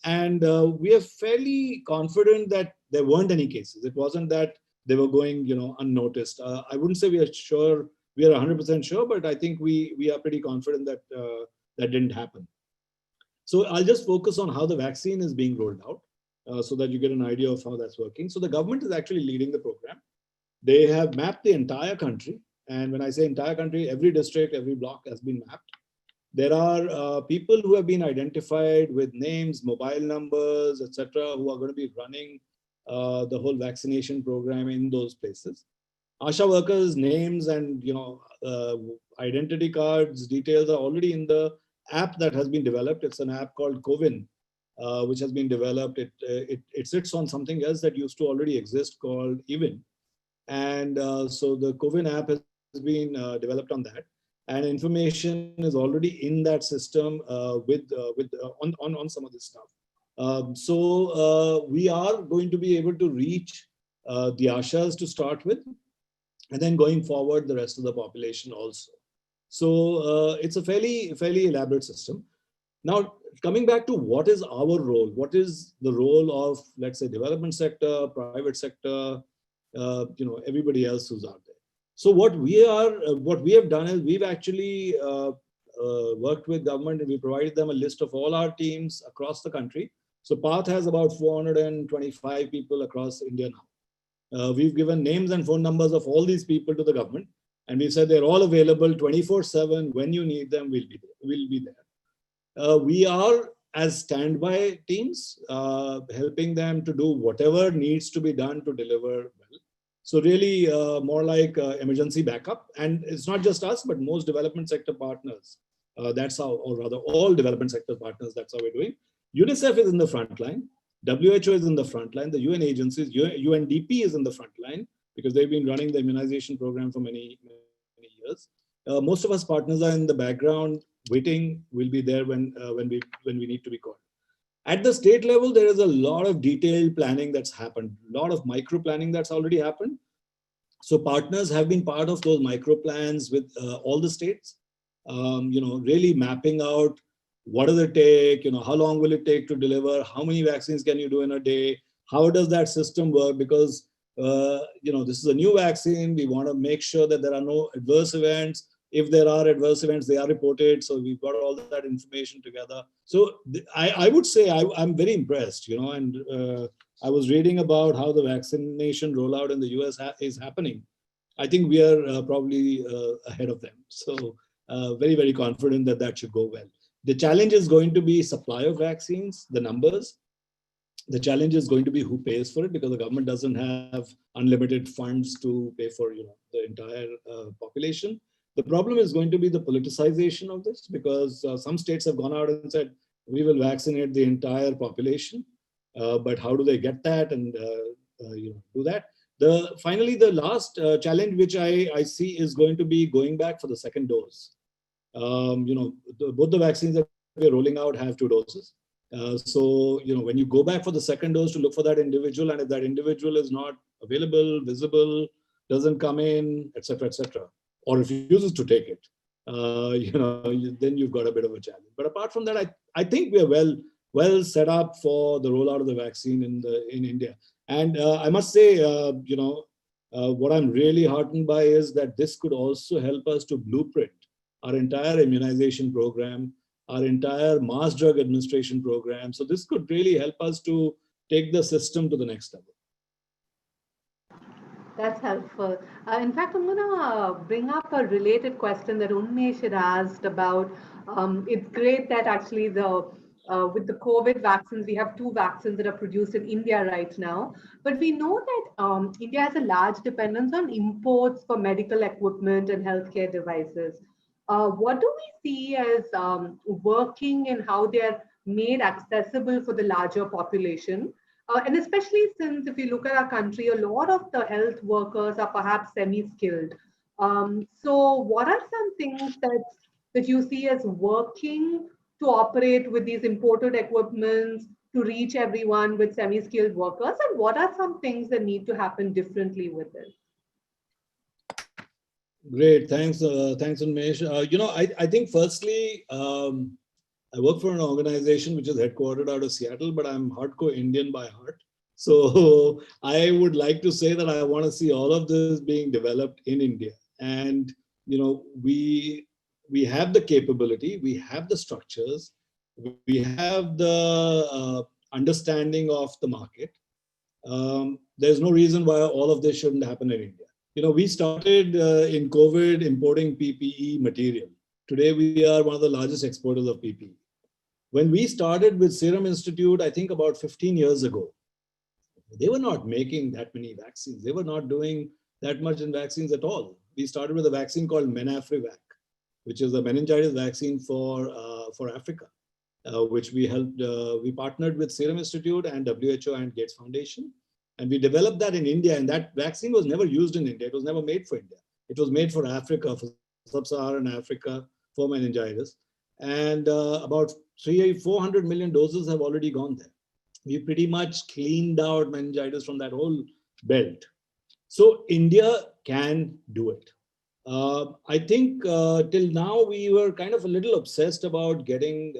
And we are fairly confident that there weren't any cases. It wasn't that they were going, unnoticed. I wouldn't say we are sure, we are 100% sure, but I think we are pretty confident that that didn't happen. So I'll just focus on how the vaccine is being rolled out. So that you get an idea of how that's working. So the government is actually leading the program. They have mapped the entire country. And when I say entire country, every district, every block has been mapped. There are people who have been identified with names, mobile numbers, etc., who are going to be running the whole vaccination program in those places. ASHA workers' names and identity cards, details are already in the app that has been developed. It's an app called CoWIN, which has been developed. It sits on something else that used to already exist called EVIN. And so the CoWIN app has been developed on that. And information is already in that system on some of this stuff. So we are going to be able to reach the ASHAs to start with, and then going forward, the rest of the population also. So it's a fairly elaborate system. Now, coming back to what is our role, what is the role of, let's say, development sector, private sector, everybody else who's out there. So what we have done is we've actually worked with government, and we provided them a list of all our teams across the country. So PATH has about 425 people across India now. We've given names and phone numbers of all these people to the government, and we said they're all available 24/7. When you need them, we'll be there. We are as standby teams, helping them to do whatever needs to be done to deliver well. So really more like emergency backup. And it's not just us, but most development sector partners That's how, or rather all development sector partners, that's how we're doing. UNICEF is in the front line. WHO is in the front line. The UN agencies, UNDP is in the front line because they've been running the immunization program for many, many years. Most of us partners are in the background waiting. We'll be there when we need to be called. At the state level, there is a lot of detailed planning that's happened, a lot of micro planning that's already happened. So partners have been part of those micro plans with all the states, really mapping out what does it take, how long will it take to deliver, how many vaccines can you do in a day, how does that system work? Because, this is a new vaccine. We want to make sure that there are no adverse events. If there are adverse events, they are reported. So we've got all that information together. So I would say I'm very impressed, and I was reading about how the vaccination rollout in the US is happening. I think we are probably ahead of them. So very, very confident that that should go well. The challenge is going to be supply of vaccines, the numbers. The challenge is going to be who pays for it, because the government doesn't have unlimited funds to pay for the entire population. The problem is going to be the politicization of this, because some states have gone out and said, we will vaccinate the entire population. But how do they get that and do that? Finally, the last challenge which I see is going to be going back for the second dose. Both the vaccines that we're rolling out have 2 doses. So when you go back for the second dose to look for that individual, and if that individual is not available, visible, doesn't come in, etc., or refuses to take it, then you've got a bit of a challenge. But apart from that, I think we are well set up for the rollout of the vaccine in India. And I must say, what I'm really heartened by is that this could also help us to blueprint our entire immunization program, our entire mass drug administration program. So this could really help us to take the system to the next level. That's helpful. In fact, I'm going to bring up a related question that Unmesh had asked about. It's great that actually with the COVID vaccines, we have 2 vaccines that are produced in India right now. But we know that India has a large dependence on imports for medical equipment and healthcare devices. What do we see as working and how they are made accessible for the larger population? And especially since if you look at our country, a lot of the health workers are perhaps semi-skilled. So what are some things that you see as working to operate with these imported equipments to reach everyone with semi-skilled workers? And what are some things that need to happen differently with this? Great, thanks, Unmesh. I think firstly, I work for an organization which is headquartered out of Seattle, but I'm hardcore Indian by heart. So I would like to say that I want to see all of this being developed in India. And, we have the capability, we have the structures, we have the understanding of the market. There's no reason why all of this shouldn't happen in India. We started in COVID importing PPE material. Today, we are one of the largest exporters of PPE. When we started with Serum Institute, I think about 15 years ago, they were not making that many vaccines. They were not doing that much in vaccines at all. We started with a vaccine called Menafrivac, which is a meningitis vaccine for Africa, which we helped. We partnered with Serum Institute and WHO and Gates Foundation. And we developed that in India, and that vaccine was never used in India. It was never made for India. It was made for Africa, for sub-Saharan Africa, for meningitis. And about 400 million doses have already gone there. We pretty much cleaned out meningitis from that whole belt. So India can do it. I think till now we were kind of a little obsessed about getting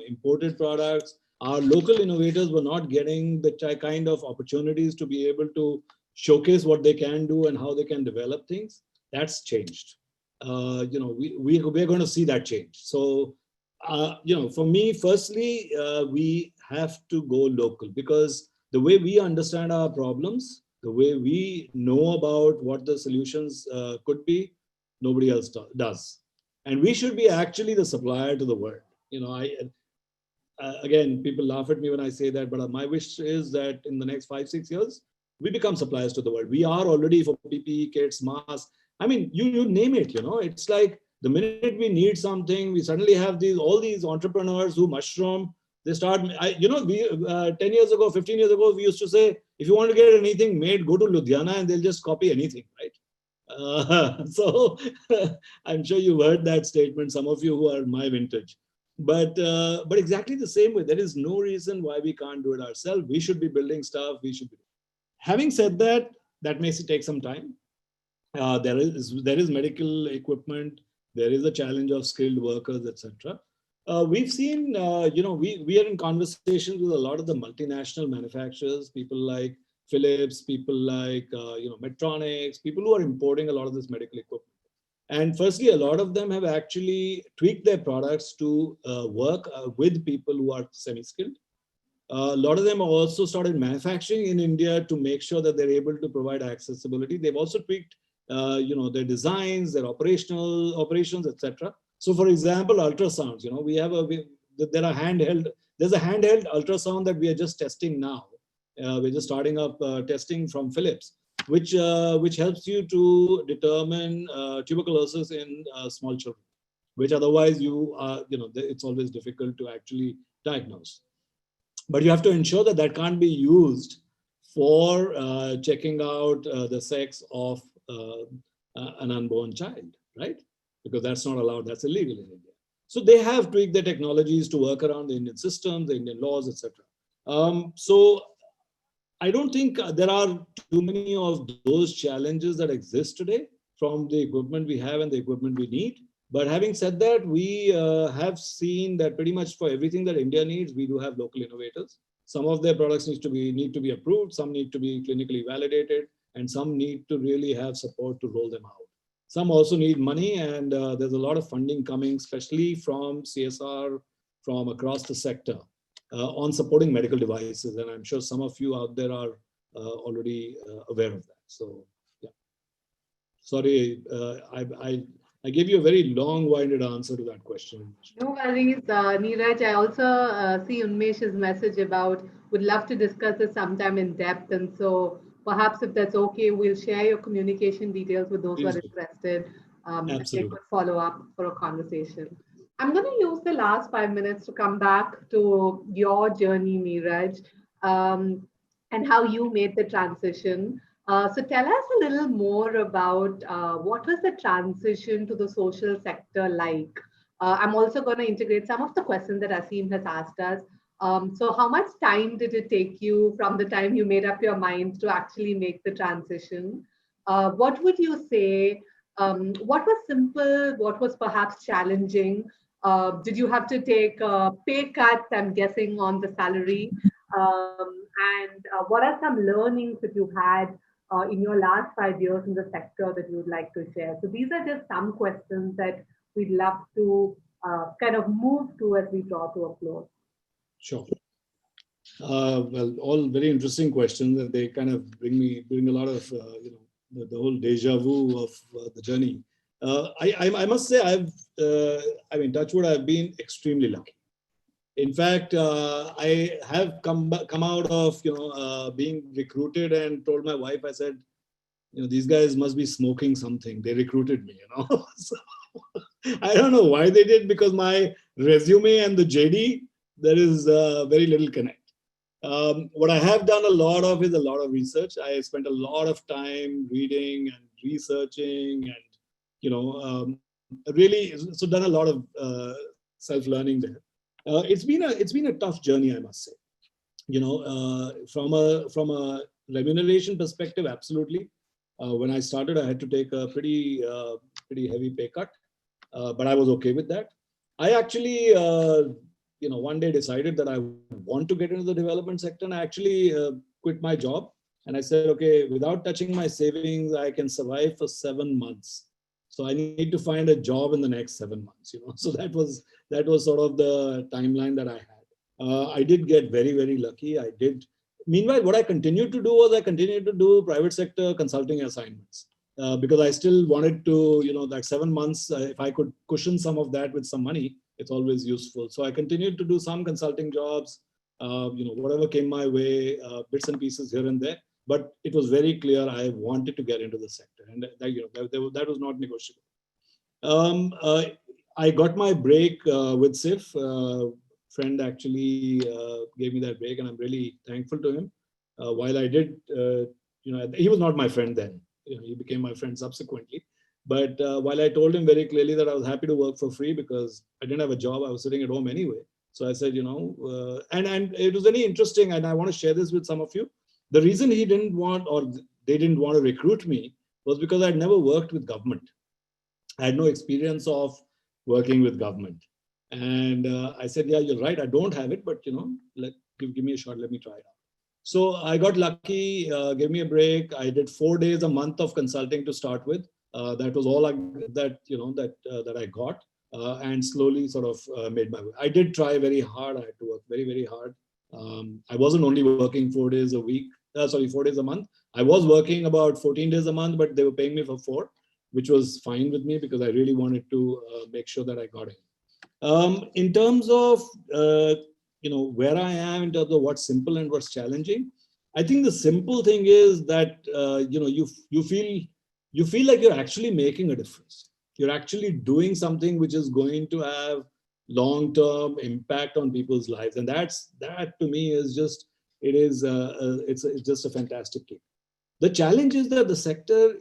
imported products. Our local innovators were not getting the kind of opportunities to be able to showcase what they can do and how they can develop things. That's changed. We're going to see that change. So, for me, firstly, we have to go local, because the way we understand our problems, the way we know about what the solutions could be, nobody else does. And we should be actually the supplier to the world. Again, people laugh at me when I say that, but my wish is that in the next 5-6 years, we become suppliers to the world. We are already for PPE kits, masks. I mean, you name it, it's like The minute we need something, we suddenly have all these entrepreneurs who mushroom. They start, we 10 years ago, 15 years ago, we used to say, if you want to get anything made, go to Ludhiana and they'll just copy anything, right? So I'm sure you've heard that statement, some of you who are my vintage. But exactly the same way, there is no reason why we can't do it ourselves. We should be building stuff. We should be. Having said that, that may take some time. There is medical equipment. There is a challenge of skilled workers, etc. We've seen, we are in conversations with a lot of the multinational manufacturers, people like Philips, people like, Medtronics, people who are importing a lot of this medical equipment. And firstly, a lot of them have actually tweaked their products to work with people who are semi-skilled. A lot of them also started manufacturing in India to make sure that they're able to provide accessibility. They've also tweaked, their designs, their operations, etc. So, for example, ultrasounds. There's a handheld ultrasound that we are just testing now. We're just starting up testing from Philips, which helps you to determine tuberculosis in small children, which otherwise it's always difficult to actually diagnose. But you have to ensure that that can't be used for checking out the sex of an unborn child, right? Because that's not allowed, that's illegal in India. So they have tweaked the technologies to work around the Indian systems, the Indian laws, etc. So I don't think there are too many of those challenges that exist today from the equipment we have and the equipment we need. But having said that, we have seen that pretty much for everything that India needs, we do have local innovators. Some of their products need to be approved, some need to be clinically validated, and some need to really have support to roll them out. Some also need money, and there's a lot of funding coming, especially from CSR, from across the sector, on supporting medical devices. And I'm sure some of you out there are already aware of that. So, yeah. Sorry, I gave you a very long-winded answer to that question. No worries, Neeraj. I also see Unmesh's message about would love to discuss this sometime in depth. And so perhaps if that's okay, we'll share your communication details with those who are interested. They could follow up for a conversation. I'm going to use the last 5 minutes to come back to your journey, Neeraj, and how you made the transition. So tell us a little more about what was the transition to the social sector like? I'm also going to integrate some of the questions that Aseem has asked us. So how much time did it take you from the time you made up your mind to actually make the transition? What would you say? What was simple? What was perhaps challenging? Did you have to take pay cuts, I'm guessing, on the salary? And what are some learnings that you had in your last 5 years in the sector that you would like to share? So these are just some questions that we'd love to kind of move to as we draw to a close. Sure. Well, all very interesting questions, and they kind of bring a lot of the whole deja vu of the journey. I must say touch wood, I've been extremely lucky. In fact, I have come out of being recruited and told my wife, I said, these guys must be smoking something. They recruited me, So, I don't know why they did, because my resume and the JD, there is very little connect. What I have done a lot of is a lot of research. I spent a lot of time reading and researching, and really, so done a lot of self-learning there. It's been a tough journey, I must say. From a remuneration perspective, absolutely. When I started, I had to take a pretty heavy pay cut, but I was okay with that. I actually, one day decided that I want to get into the development sector, and I actually quit my job. And I said, okay, without touching my savings, I can survive for 7 months. So I need to find a job in the next 7 months. So that was sort of the timeline that I had. I did get very, very lucky. I did. Meanwhile, what I continued to do was I continued to do private sector consulting assignments because I still wanted to, that 7 months, if I could cushion some of that with some money, it's always useful. So I continued to do some consulting jobs, whatever came my way, bits and pieces here and there. But it was very clear I wanted to get into the sector, and that was not negotiable. Um, uh, I got my break with SIF. Friend actually gave me that break, and I'm really thankful to him. While I did, he was not my friend then. He became my friend subsequently. But while I told him very clearly that I was happy to work for free because I didn't have a job, I was sitting at home anyway. So I said, and it was very interesting, and I want to share this with some of you. The reason he didn't want, or they didn't want to recruit me, was because I'd never worked with government. I had no experience of working with government. And I said, yeah, you're right. I don't have it, but give me a shot. Let me try it out. So I got lucky, gave me a break. I did 4 days a month of consulting to start with. That was all that I got, and slowly sort of made my way. I did try very hard. I had to work very, very hard. I wasn't only working 4 days a week. 4 days a month. I was working about 14 days a month, but they were paying me for 4, which was fine with me because I really wanted to make sure that I got in. In terms of where I am in terms of what's simple and what's challenging, I think the simple thing is that you feel like you're actually making a difference. You're actually doing something which is going to have long-term impact on people's lives, and that to me is just it's just a fantastic kick. The challenge is that the sector,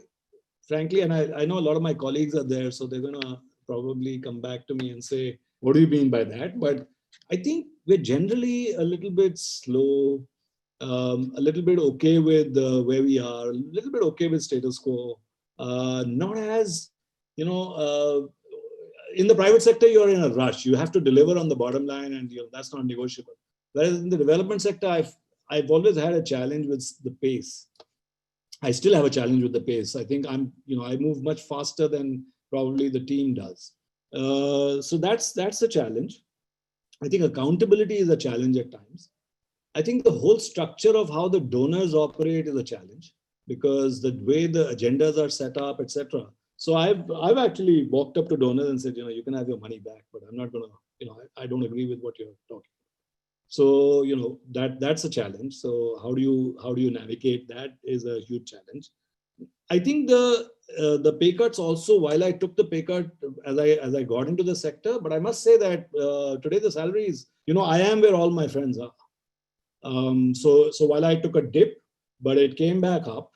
frankly, and I know a lot of my colleagues are there, so they're going to probably come back to me and say, what do you mean by that? But I think we're generally a little bit slow, a little bit okay with where we are, a little bit okay with status quo, not as, in the private sector, you're in a rush. You have to deliver on the bottom line, and that's not negotiable. Whereas in the development sector, I've always had a challenge with the pace. I still have a challenge with the pace. I think I move much faster than probably the team does. So that's the challenge. I think accountability is a challenge at times. I think the whole structure of how the donors operate is a challenge because the way the agendas are set up, etc. So I've actually walked up to donors and said, you can have your money back, but I'm not gonna, I don't agree with what you're talking. So that's a challenge. So how do you navigate that is a huge challenge. I think the pay cuts also, while I took the pay cut as I got into the sector, but I must say that today the salaries, I am where all my friends are. So while I took a dip, but it came back up.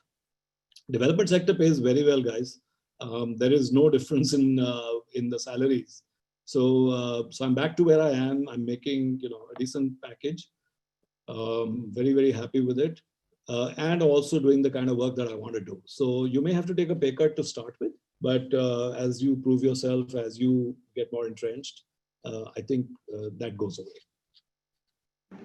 Development sector pays very well, guys. There is no difference in the salaries. So I'm back to where I am. I'm making a decent package. Very, very happy with it, and also doing the kind of work that I want to do. So you may have to take a pay cut to start with, but as you prove yourself, as you get more entrenched, I think that goes away.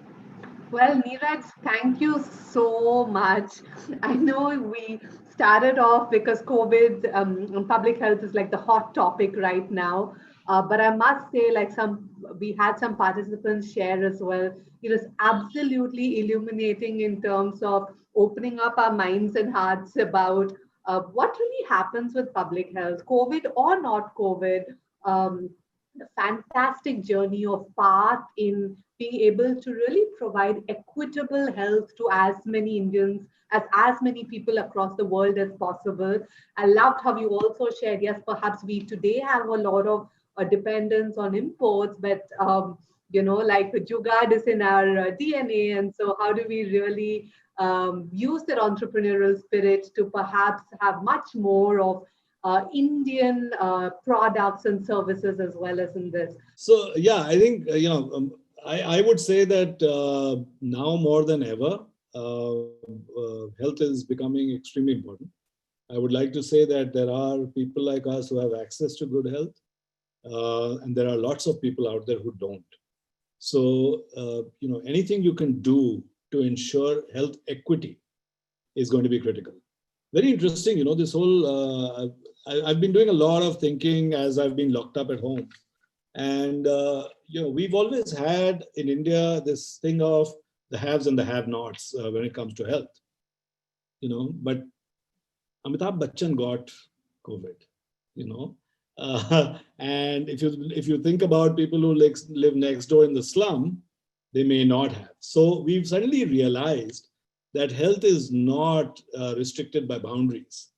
Well, Neeraj, thank you so much. I know we started off because COVID, public health is like the hot topic right now. But I must say, like we had some participants share as well. It is absolutely illuminating in terms of opening up our minds and hearts about what really happens with public health, COVID or not COVID. The fantastic journey of path in being able to really provide equitable health to as many Indians, as many people across the world as possible. I loved how you also shared, yes, perhaps we today have a lot of dependence on imports, but like the Jugad is in our DNA. And so how do we really use that entrepreneurial spirit to perhaps have much more of Indian products and services as well as in this? So yeah, I think I would say that now more than ever, health is becoming extremely important. I would like to say that there are people like us who have access to good health, and there are lots of people out there who don't. So anything you can do to ensure health equity is going to be critical. Very interesting, this whole. I've been doing a lot of thinking as I've been locked up at home. And we've always had in India this thing of the haves and the have-nots when it comes to health. But Amitabh Bachchan got COVID. And if you think about people who live next door in the slum, they may not have. So we've suddenly realized that health is not restricted by boundaries.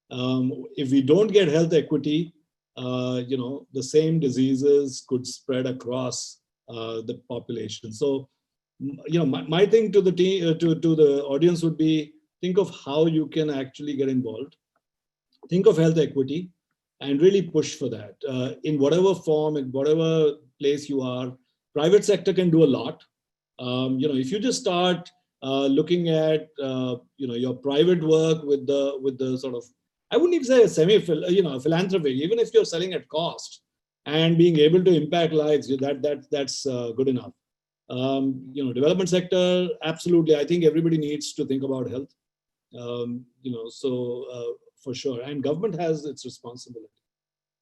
If we don't get health equity, the same diseases could spread across the population. So, my thing to the team, to the audience would be, think of how you can actually get involved. Think of health equity and really push for that in whatever form, in whatever place you are. Private sector can do a lot. If you just start looking at your private work with the sort of, I wouldn't even say a philanthropy. Even if you're selling at cost and being able to impact lives, that's good enough. Development sector, absolutely. I think everybody needs to think about health. For sure, and government has its responsibility.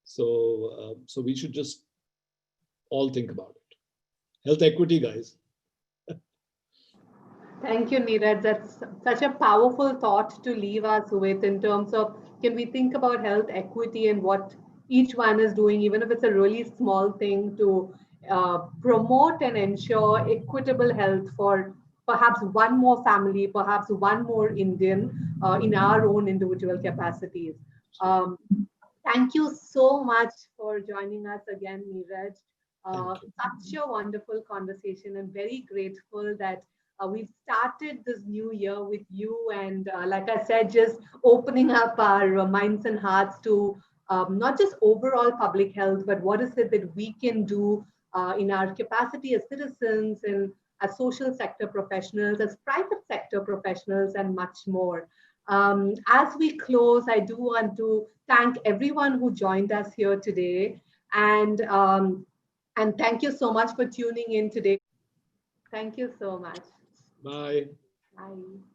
So we should just all think about it. Health equity, guys. Thank you, Neeraj. That's such a powerful thought to leave us with in terms of, can we think about health equity and what each one is doing, even if it's a really small thing, to promote and ensure equitable health for perhaps one more family, perhaps one more Indian in our own individual capacities. Um, Thank you so much for joining us again, Neeraj. Such a wonderful conversation, and very grateful that we've started this new year with you. And like I said, just opening up our minds and hearts to not just overall public health, but what is it that we can do in our capacity as citizens and as social sector professionals, as private sector professionals, and much more. As we close, I do want to thank everyone who joined us here today, and thank you so much for tuning in today. Thank you so much. Bye. Bye.